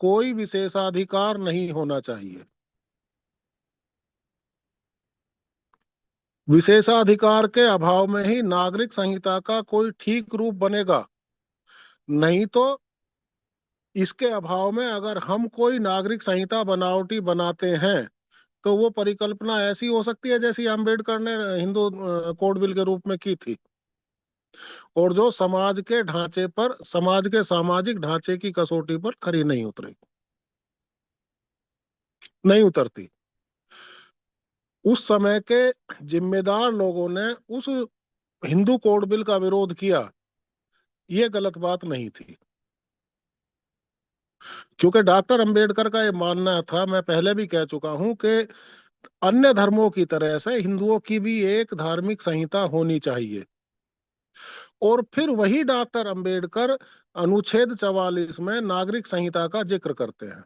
कोई विशेषाधिकार नहीं होना चाहिए। विशेषाधिकार के अभाव में ही नागरिक संहिता का कोई ठीक रूप बनेगा। नहीं तो इसके अभाव में अगर हम कोई नागरिक संहिता बनावटी बनाते हैं, तो वो परिकल्पना ऐसी हो सकती है जैसी अंबेडकर ने हिंदू कोड बिल के रूप में की थी। और जो समाज के ढांचे पर, समाज के सामाजिक ढांचे की कसौटी पर खरी नहीं उतरेगी, नहीं उतरती। उस समय के जिम्मेदार लोगों ने उस हिंदू कोड बिल का विरोध किया, ये गलत बात नहीं थी। क्योंकि डॉक्टर अंबेडकर का ये मानना था, मैं पहले भी कह चुका हूं, कि अन्य धर्मों की तरह से हिंदुओं की भी एक धार्मिक संहिता होनी चाहिए। और फिर वही डॉक्टर अंबेडकर अनुच्छेद 44 में नागरिक संहिता का जिक्र करते हैं।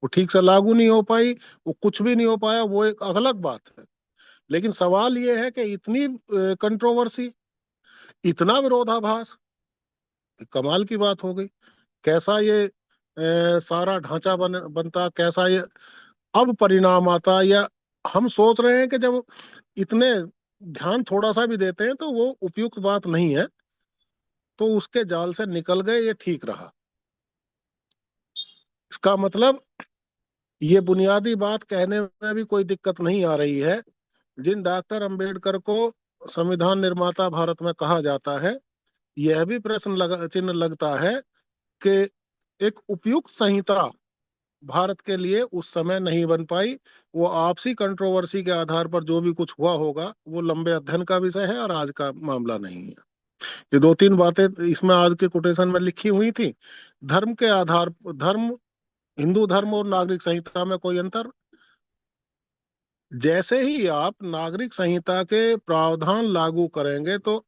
वो ठीक से लागू नहीं हो पाई, वो कुछ भी नहीं हो पाया, वो एक अलग बात है। लेकिन सवाल ये है कि इतनी कंट्रोवर्सी, इतना विरोधाभास, कमाल की बात हो गई। कैसा ये सारा ढांचा बनता, कैसा ये अब परिणाम आता, या हम सोच रहे हैं कि जब इतने ध्यान थोड़ा सा भी देते हैं तो वो उपयुक्त बात नहीं है, तो उसके जाल से निकल गए, ये ठीक रहा। इसका मतलब ये बुनियादी बात कहने में भी कोई दिक्कत नहीं आ रही है। जिन डॉक्टर अंबेडकर को संविधान निर्माता भारत में कहा जाता है, यह भी चिन्ह लगता है कि एक उपयुक्त संहिता भारत के लिए उस समय नहीं बन पाई। वो आपसी कंट्रोवर्सी के आधार पर जो भी कुछ हुआ होगा, वो लंबे अध्ययन का विषय है और आज का मामला नहीं है। ये दो तीन बातें इसमें आज के कोटेशन में लिखी हुई थी। धर्म के आधार, धर्म, हिंदू धर्म और नागरिक संहिता में कोई अंतर, जैसे ही आप नागरिक संहिता के प्रावधान लागू करेंगे तो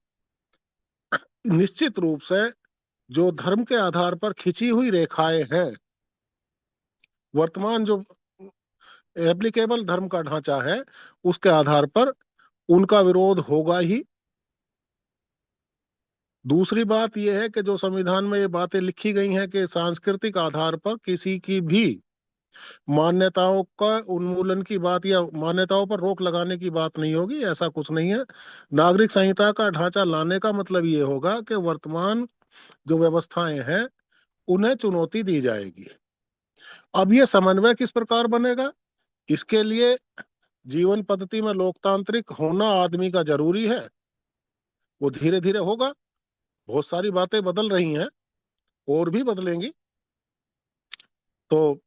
निश्चित रूप से जो धर्म के आधार पर खिंची हुई रेखाएं हैं, वर्तमान जो एप्लीकेबल धर्म का ढांचा है, उसके आधार पर उनका विरोध होगा ही। दूसरी बात यह है कि जो संविधान में ये बातें लिखी गई हैं कि सांस्कृतिक आधार पर किसी की भी मान्यताओं का उन्मूलन की बात या मान्यताओं पर रोक लगाने की बात नहीं होगी, ऐसा कुछ नहीं है। नागरिक संहिता का ढांचा लाने का मतलब ये होगा कि वर्तमान जो व्यवस्थाएं हैं उन्हें चुनौती दी जाएगी। अब ये समन्वय किस प्रकार बनेगा, इसके लिए जीवन पद्धति में लोकतांत्रिक होना आदमी का जरूरी है। वो धीरे धीरे होगा। बहुत सारी बातें बदल रही हैं और भी बदलेंगी, तो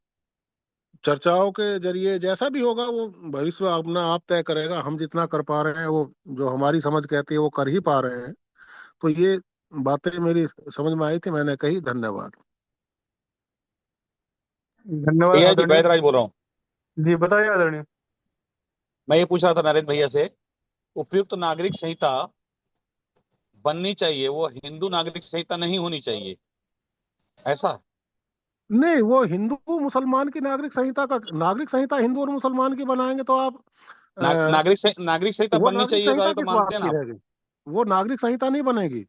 चर्चाओं के जरिए जैसा भी होगा वो भविष्य अपना आप तय करेगा। हम जितना कर पा रहे हैं, वो जो हमारी समझ कहती है, वो कर ही पा रहे हैं। तो ये बातें मेरी समझ में आई थी, मैंने कही। धन्यवाद। धन्यवाद भैया जी, आदरणीय। वैदराज बोल रहा हूँ। जी बताइए आदरणीय। मैं ये पूछ रहा था नरेंद्र भैया से, उपयुक्त नागरिक संहिता बननी चाहिए, वो हिंदू नागरिक संहिता नहीं होनी चाहिए, ऐसा? नहीं, वो हिंदू मुसलमान की नागरिक संहिता का, नागरिक संहिता हिंदू और मुसलमान की बनाएंगे तो आप नागरिक संहिता वो बननी नागरिक चाहिए, तो संहिता ये तो किस मानते बात हैं ना की आप? रहेगी? वो नागरिक संहिता नहीं बनेगी।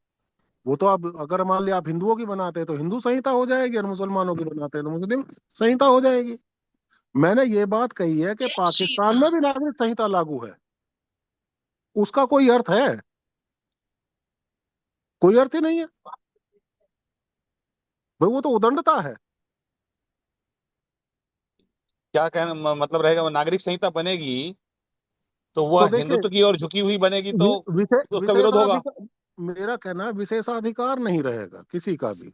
वो तो आप अगर मान लिया आप हिंदुओं की बनाते हैं तो हिंदू संहिता हो जाएगी, और मुसलमानों की बनाते हैं तो मुस्लिम संहिता हो जाएगी। मैंने ये बात कही है कि पाकिस्तान में भी नागरिक संहिता लागू है। उसका कोई अर्थ है? कोई अर्थ ही नहीं है भाई, वो तो उदंडता है। क्या कहना मतलब रहेगा, वो नागरिक संहिता बनेगी तो तो वह देखिए, हिंदुत्व की ओर झुकी हुई बनेगी, तो उसका विरोध होगा। विशेषाधिकार, मेरा कहना है विशेषाधिकार नहीं रहेगा किसी का भी,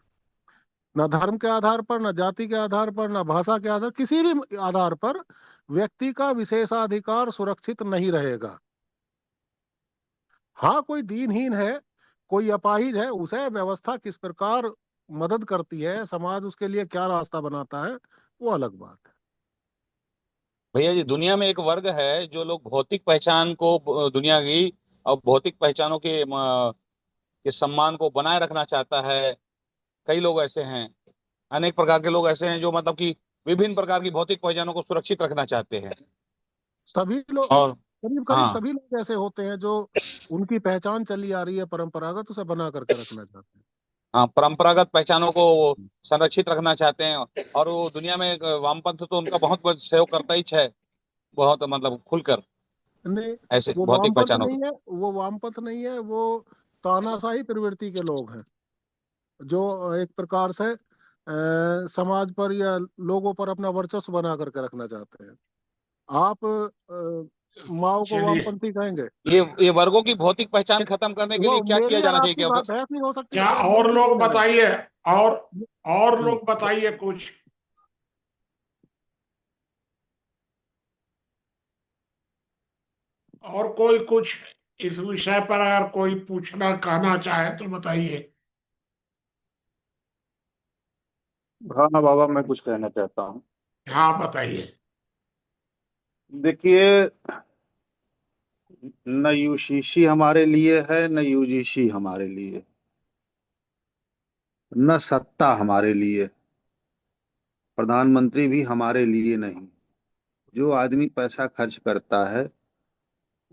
ना धर्म के आधार पर, ना जाति के आधार पर, ना भाषा के आधार, किसी भी आधार पर व्यक्ति का विशेषाधिकार सुरक्षित नहीं रहेगा। हाँ, कोई दीनहीन है, कोई अपाहिज है, उसे व्यवस्था किस प्रकार मदद करती है, समाज उसके लिए क्या रास्ता बनाता है, वो अलग बात है। भैया जी, दुनिया में एक वर्ग है जो लोग भौतिक पहचान को, दुनिया की और भौतिक पहचानों के सम्मान को बनाए रखना चाहता है। कई लोग ऐसे हैं, अनेक प्रकार के लोग ऐसे हैं जो मतलब कि विभिन्न प्रकार की भौतिक पहचानों को सुरक्षित रखना चाहते हैं। सभी लोग, और करीब करीब हाँ, सभी लोग ऐसे होते हैं जो उनकी पहचान चली आ रही है परंपरागत, उसे बना करके रखना चाहते हाँ, परंपरागत पहचानों को वो हैं। संरक्षित रखना चाहते हैं। और वो दुनिया में वामपंथ तो उनका बहुत बहुत सहयोग करता ही है, बहुत मतलब खुलकर नहीं, ऐसे वो भौतिक वामपंथ पहचानों को। नहीं है, वो वामपंथ नहीं है, वो तानाशाही प्रवृत्ति के लोग हैं, जो एक प्रकार से समाज पर या लोगों पर अपना वर्चस्व बना करके रखना चाहते हैं। आप माओ को चलिए, वामपंथी कहेंगे? ये वर्गों की भौतिक पहचान खत्म करने के वो लिए क्या मेरी किया और जाना चाहिए? आपकी बात बहस नहीं हो सकती क्या अगर आप और मोदी जी लोग कह रहे बताइए, और और हैं। लोग बताइए कुछ। और कोई कुछ इस विषय पर अगर कोई पूछना कहना चाहे तो बताइए। हाँ बाबा, मैं कुछ कहना चाहता हूँ। हाँ बताइए। देखिए, न यूसीसी हमारे लिए है, न यूजीसी हमारे लिए, न सत्ता हमारे लिए, प्रधानमंत्री भी हमारे लिए नहीं। जो आदमी पैसा खर्च करता है,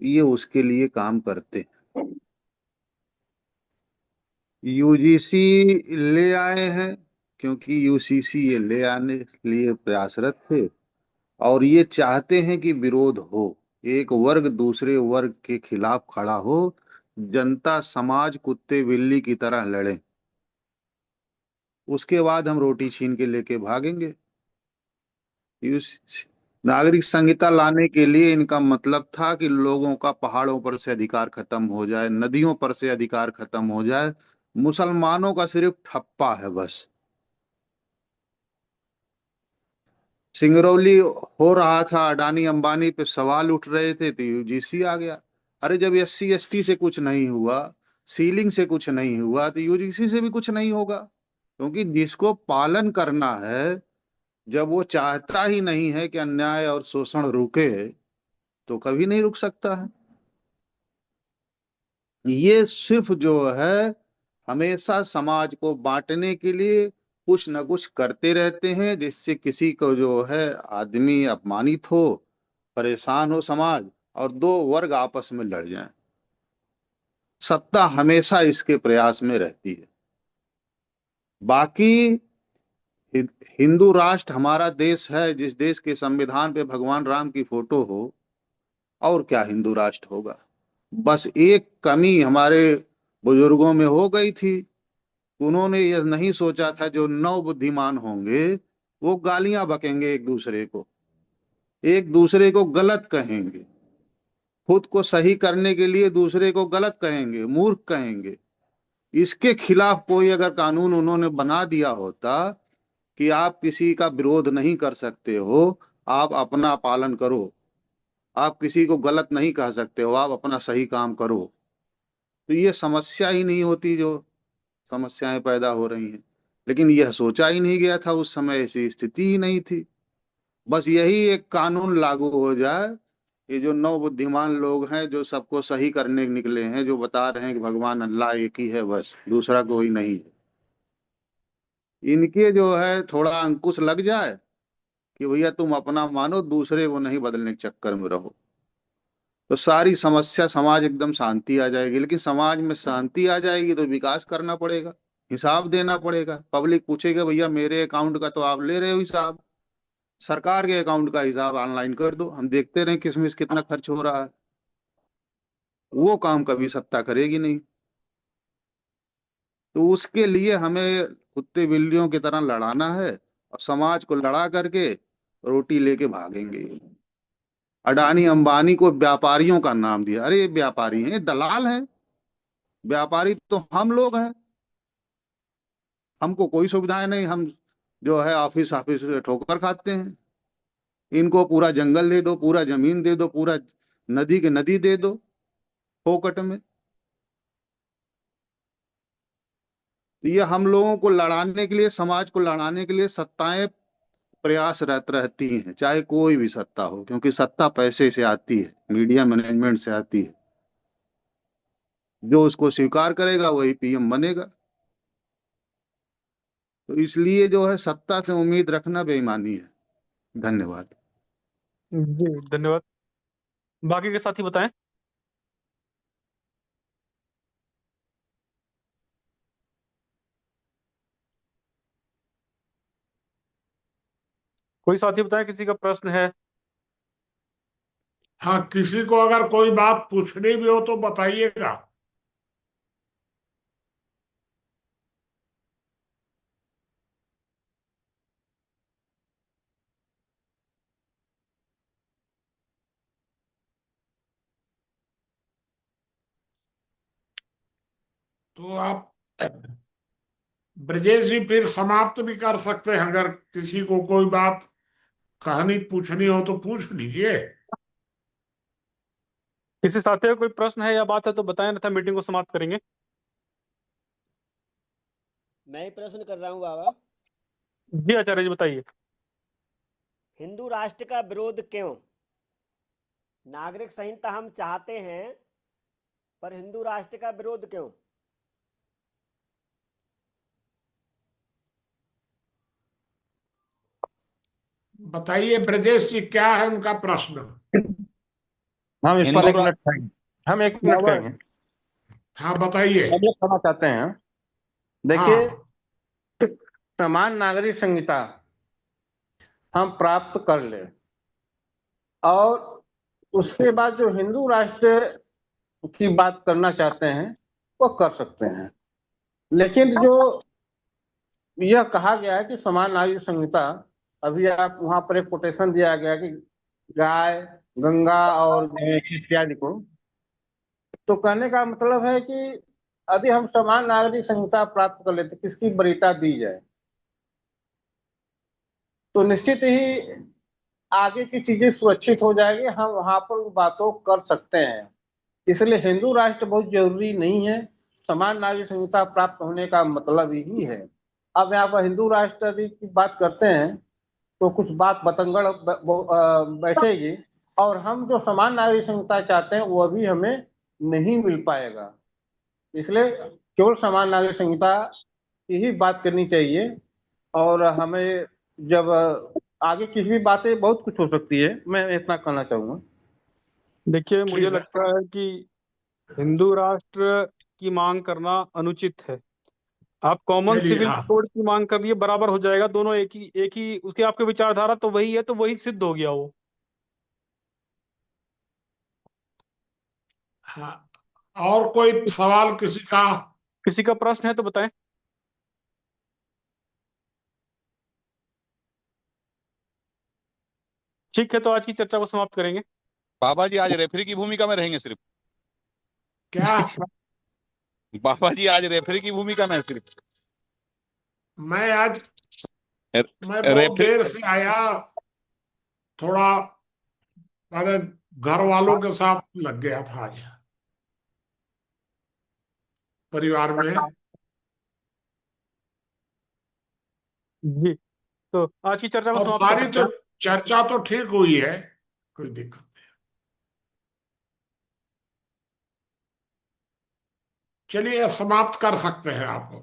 ये उसके लिए काम करते हैं। यूजीसी ले आए हैं क्योंकि यूसीसी ये ले आने के लिए प्रयासरत थे, और ये चाहते हैं कि विरोध हो, एक वर्ग दूसरे वर्ग के खिलाफ खड़ा हो, जनता समाज कुत्ते बिल्ली की तरह लड़े, उसके बाद हम रोटी छीन के लेके भागेंगे। नागरिक संहिता लाने के लिए इनका मतलब था कि लोगों का पहाड़ों पर से अधिकार खत्म हो जाए, नदियों पर से अधिकार खत्म हो जाए, मुसलमानों का सिर्फ ठप्पा है बस। सिंगरौली हो रहा था, अडानी अंबानी पे सवाल उठ रहे थे, तो यूजीसी आ गया। अरे जब एससी एसटी से कुछ नहीं हुआ, सीलिंग से कुछ नहीं हुआ, तो यूजीसी से भी कुछ नहीं होगा। क्योंकि जिसको पालन करना है, जब वो चाहता ही नहीं है कि अन्याय और शोषण रुके, तो कभी नहीं रुक सकता है। ये सिर्फ जो है, हमेशा समाज को बांटने के लिए कुछ न कुछ करते रहते हैं, जिससे किसी को जो है आदमी अपमानित हो, परेशान हो समाज, और दो वर्ग आपस में लड़ जाएं। सत्ता हमेशा इसके प्रयास में रहती है। बाकी हिंदू राष्ट्र हमारा देश है, जिस देश के संविधान पे भगवान राम की फोटो हो, और क्या हिंदू राष्ट्र होगा। बस एक कमी हमारे बुजुर्गों में हो गई थी, उन्होंने यह नहीं सोचा था जो नौ बुद्धिमान होंगे वो गालियां बकेंगे, एक दूसरे को गलत कहेंगे, खुद को सही करने के लिए दूसरे को गलत कहेंगे, मूर्ख कहेंगे। इसके खिलाफ कोई अगर कानून उन्होंने बना दिया होता कि आप किसी का विरोध नहीं कर सकते हो, आप अपना पालन करो, आप किसी को गलत नहीं कह सकते हो, आप अपना सही काम करो, तो ये समस्या ही नहीं होती जो समस्याएं पैदा हो रही हैं। लेकिन यह सोचा ही नहीं गया था, उस समय ऐसी स्थिति ही नहीं थी। बस यही एक कानून लागू हो जाए, ये जो नौ बुद्धिमान लोग हैं जो सबको सही करने निकले हैं, जो बता रहे हैं कि भगवान अल्लाह एक ही है, बस दूसरा कोई नहीं है, इनके जो है थोड़ा अंकुश लग जाए कि भैया तुम अपना मानो, दूसरे को नहीं बदलने के चक्कर में रहो, तो सारी समस्या, समाज एकदम शांति आ जाएगी। लेकिन समाज में शांति आ जाएगी तो विकास करना पड़ेगा, हिसाब देना पड़ेगा। पब्लिक पूछेगा भैया मेरे अकाउंट का तो आप ले रहे हो हिसाब, सरकार के अकाउंट का हिसाब ऑनलाइन कर दो, हम देखते रहे किसमें कितना खर्च हो रहा है। वो काम कभी सत्ता करेगी नहीं। तो उसके लिए हमें कुत्ते बिल्लियों की तरह लड़ाना है, और समाज को लड़ा करके रोटी लेके भागेंगे। अडानी अंबानी को व्यापारियों का नाम दिया, अरे ये व्यापारी हैं, दलाल हैं। व्यापारी तो हम लोग हैं, हमको कोई सुविधाएं नहीं, हम जो है ऑफिस ऑफिस ठोकर खाते हैं। इनको पूरा जंगल दे दो, पूरा जमीन दे दो, पूरा नदी के नदी दे दो फोकट में। तो ये हम लोगों को लड़ाने के लिए, समाज को लड़ाने के लिए सत्ताएं प्रयासरत रहती हैं, चाहे कोई भी सत्ता हो, क्योंकि सत्ता पैसे से आती है, मीडिया मैनेजमेंट से आती है। जो उसको स्वीकार करेगा वही पीएम बनेगा। तो इसलिए जो है सत्ता से उम्मीद रखना बेईमानी है। धन्यवाद। जी धन्यवाद। बाकी के साथी बताएं। कोई साथी बताएं, किसी का प्रश्न है? हाँ, किसी को अगर कोई बात पूछनी भी हो तो बताइएगा। तो आप ब्रजेश जी फिर समाप्त भी कर सकते हैं, अगर किसी को कोई बात कहानी पूछनी हो तो पूछ लीजिए। किसी साथी का कोई प्रश्न है या बात है तो बताएं, अन्यथा मीटिंग को समाप्त करेंगे। मैं ही प्रश्न कर रहा हूँ बाबा। जी आचार्य जी बताइए। हिंदू राष्ट्र का विरोध क्यों? नागरिक संहिता हम चाहते हैं, पर हिंदू राष्ट्र का विरोध क्यों? बताइए ब्रजेश जी, क्या है उनका प्रश्न? हम इस पर हिंदू एक मिनट कहेंगे, हम एक मिनट बाबा कहेंगे। हाँ बताइए। हम लोग कहना चाहते हैं, देखिए, हाँ समान नागरिक संहिता हम प्राप्त कर ले और उसके बाद जो हिंदू राष्ट्र की बात करना चाहते हैं वो कर सकते हैं। लेकिन जो यह कहा गया है कि समान नागरिक संहिता, अभी आप वहां पर एक कोटेशन दिया गया कि गाय, गंगा और इत्यादि को, तो कहने का मतलब है कि यदि हम समान नागरिक संहिता प्राप्त कर लेते, किसकी वरीयता दी जाए, तो निश्चित ही आगे की चीजें सुरक्षित हो जाएगी, हम वहां पर उन बातों कर सकते हैं। इसलिए हिंदू राष्ट्र बहुत जरूरी नहीं है, समान नागरिक संहिता प्राप्त होने का मतलब ही है। अब यहाँ पर हिंदू राष्ट्र यदि की बात करते हैं तो कुछ बात बतंगड़ बैठेगी और हम जो समान नागरिक संहिता चाहते हैं वो भी हमें नहीं मिल पाएगा। इसलिए केवल समान नागरिक संहिता की ही बात करनी चाहिए। और हमें जब आगे की भी बातें बहुत कुछ हो सकती है, मैं इतना कहना चाहूंगा। देखिए, मुझे ठीक है। लगता है कि हिंदू राष्ट्र की मांग करना अनुचित है। आप कॉमन चलिए। सिविल हाँ कोड की मांग कर लिए, बराबर हो जाएगा, दोनों एक ही उसके आपके विचारधारा तो वही है, तो वही सिद्ध हो गया वो। हाँ, और कोई सवाल किसी का? किसी का प्रश्न है तो बताएं। ठीक है, तो आज की चर्चा को समाप्त करेंगे। बाबा जी आज रेफरी की भूमिका में रहेंगे सिर्फ। क्या? बाबा जी आज रेफरी की भूमिका में है सिर्फ। मैं आज मैं बहुत रेफरी। देर से आया, थोड़ा मेरे घर वालों के साथ लग गया था आज, परिवार में। जी, तो आज की चर्चा को और समाप्त कर सारी सकते तो हैं। चर्चा तो ठीक हुई है, कोई दिक्कत नहीं। चलिए समाप्त कर सकते हैं आप।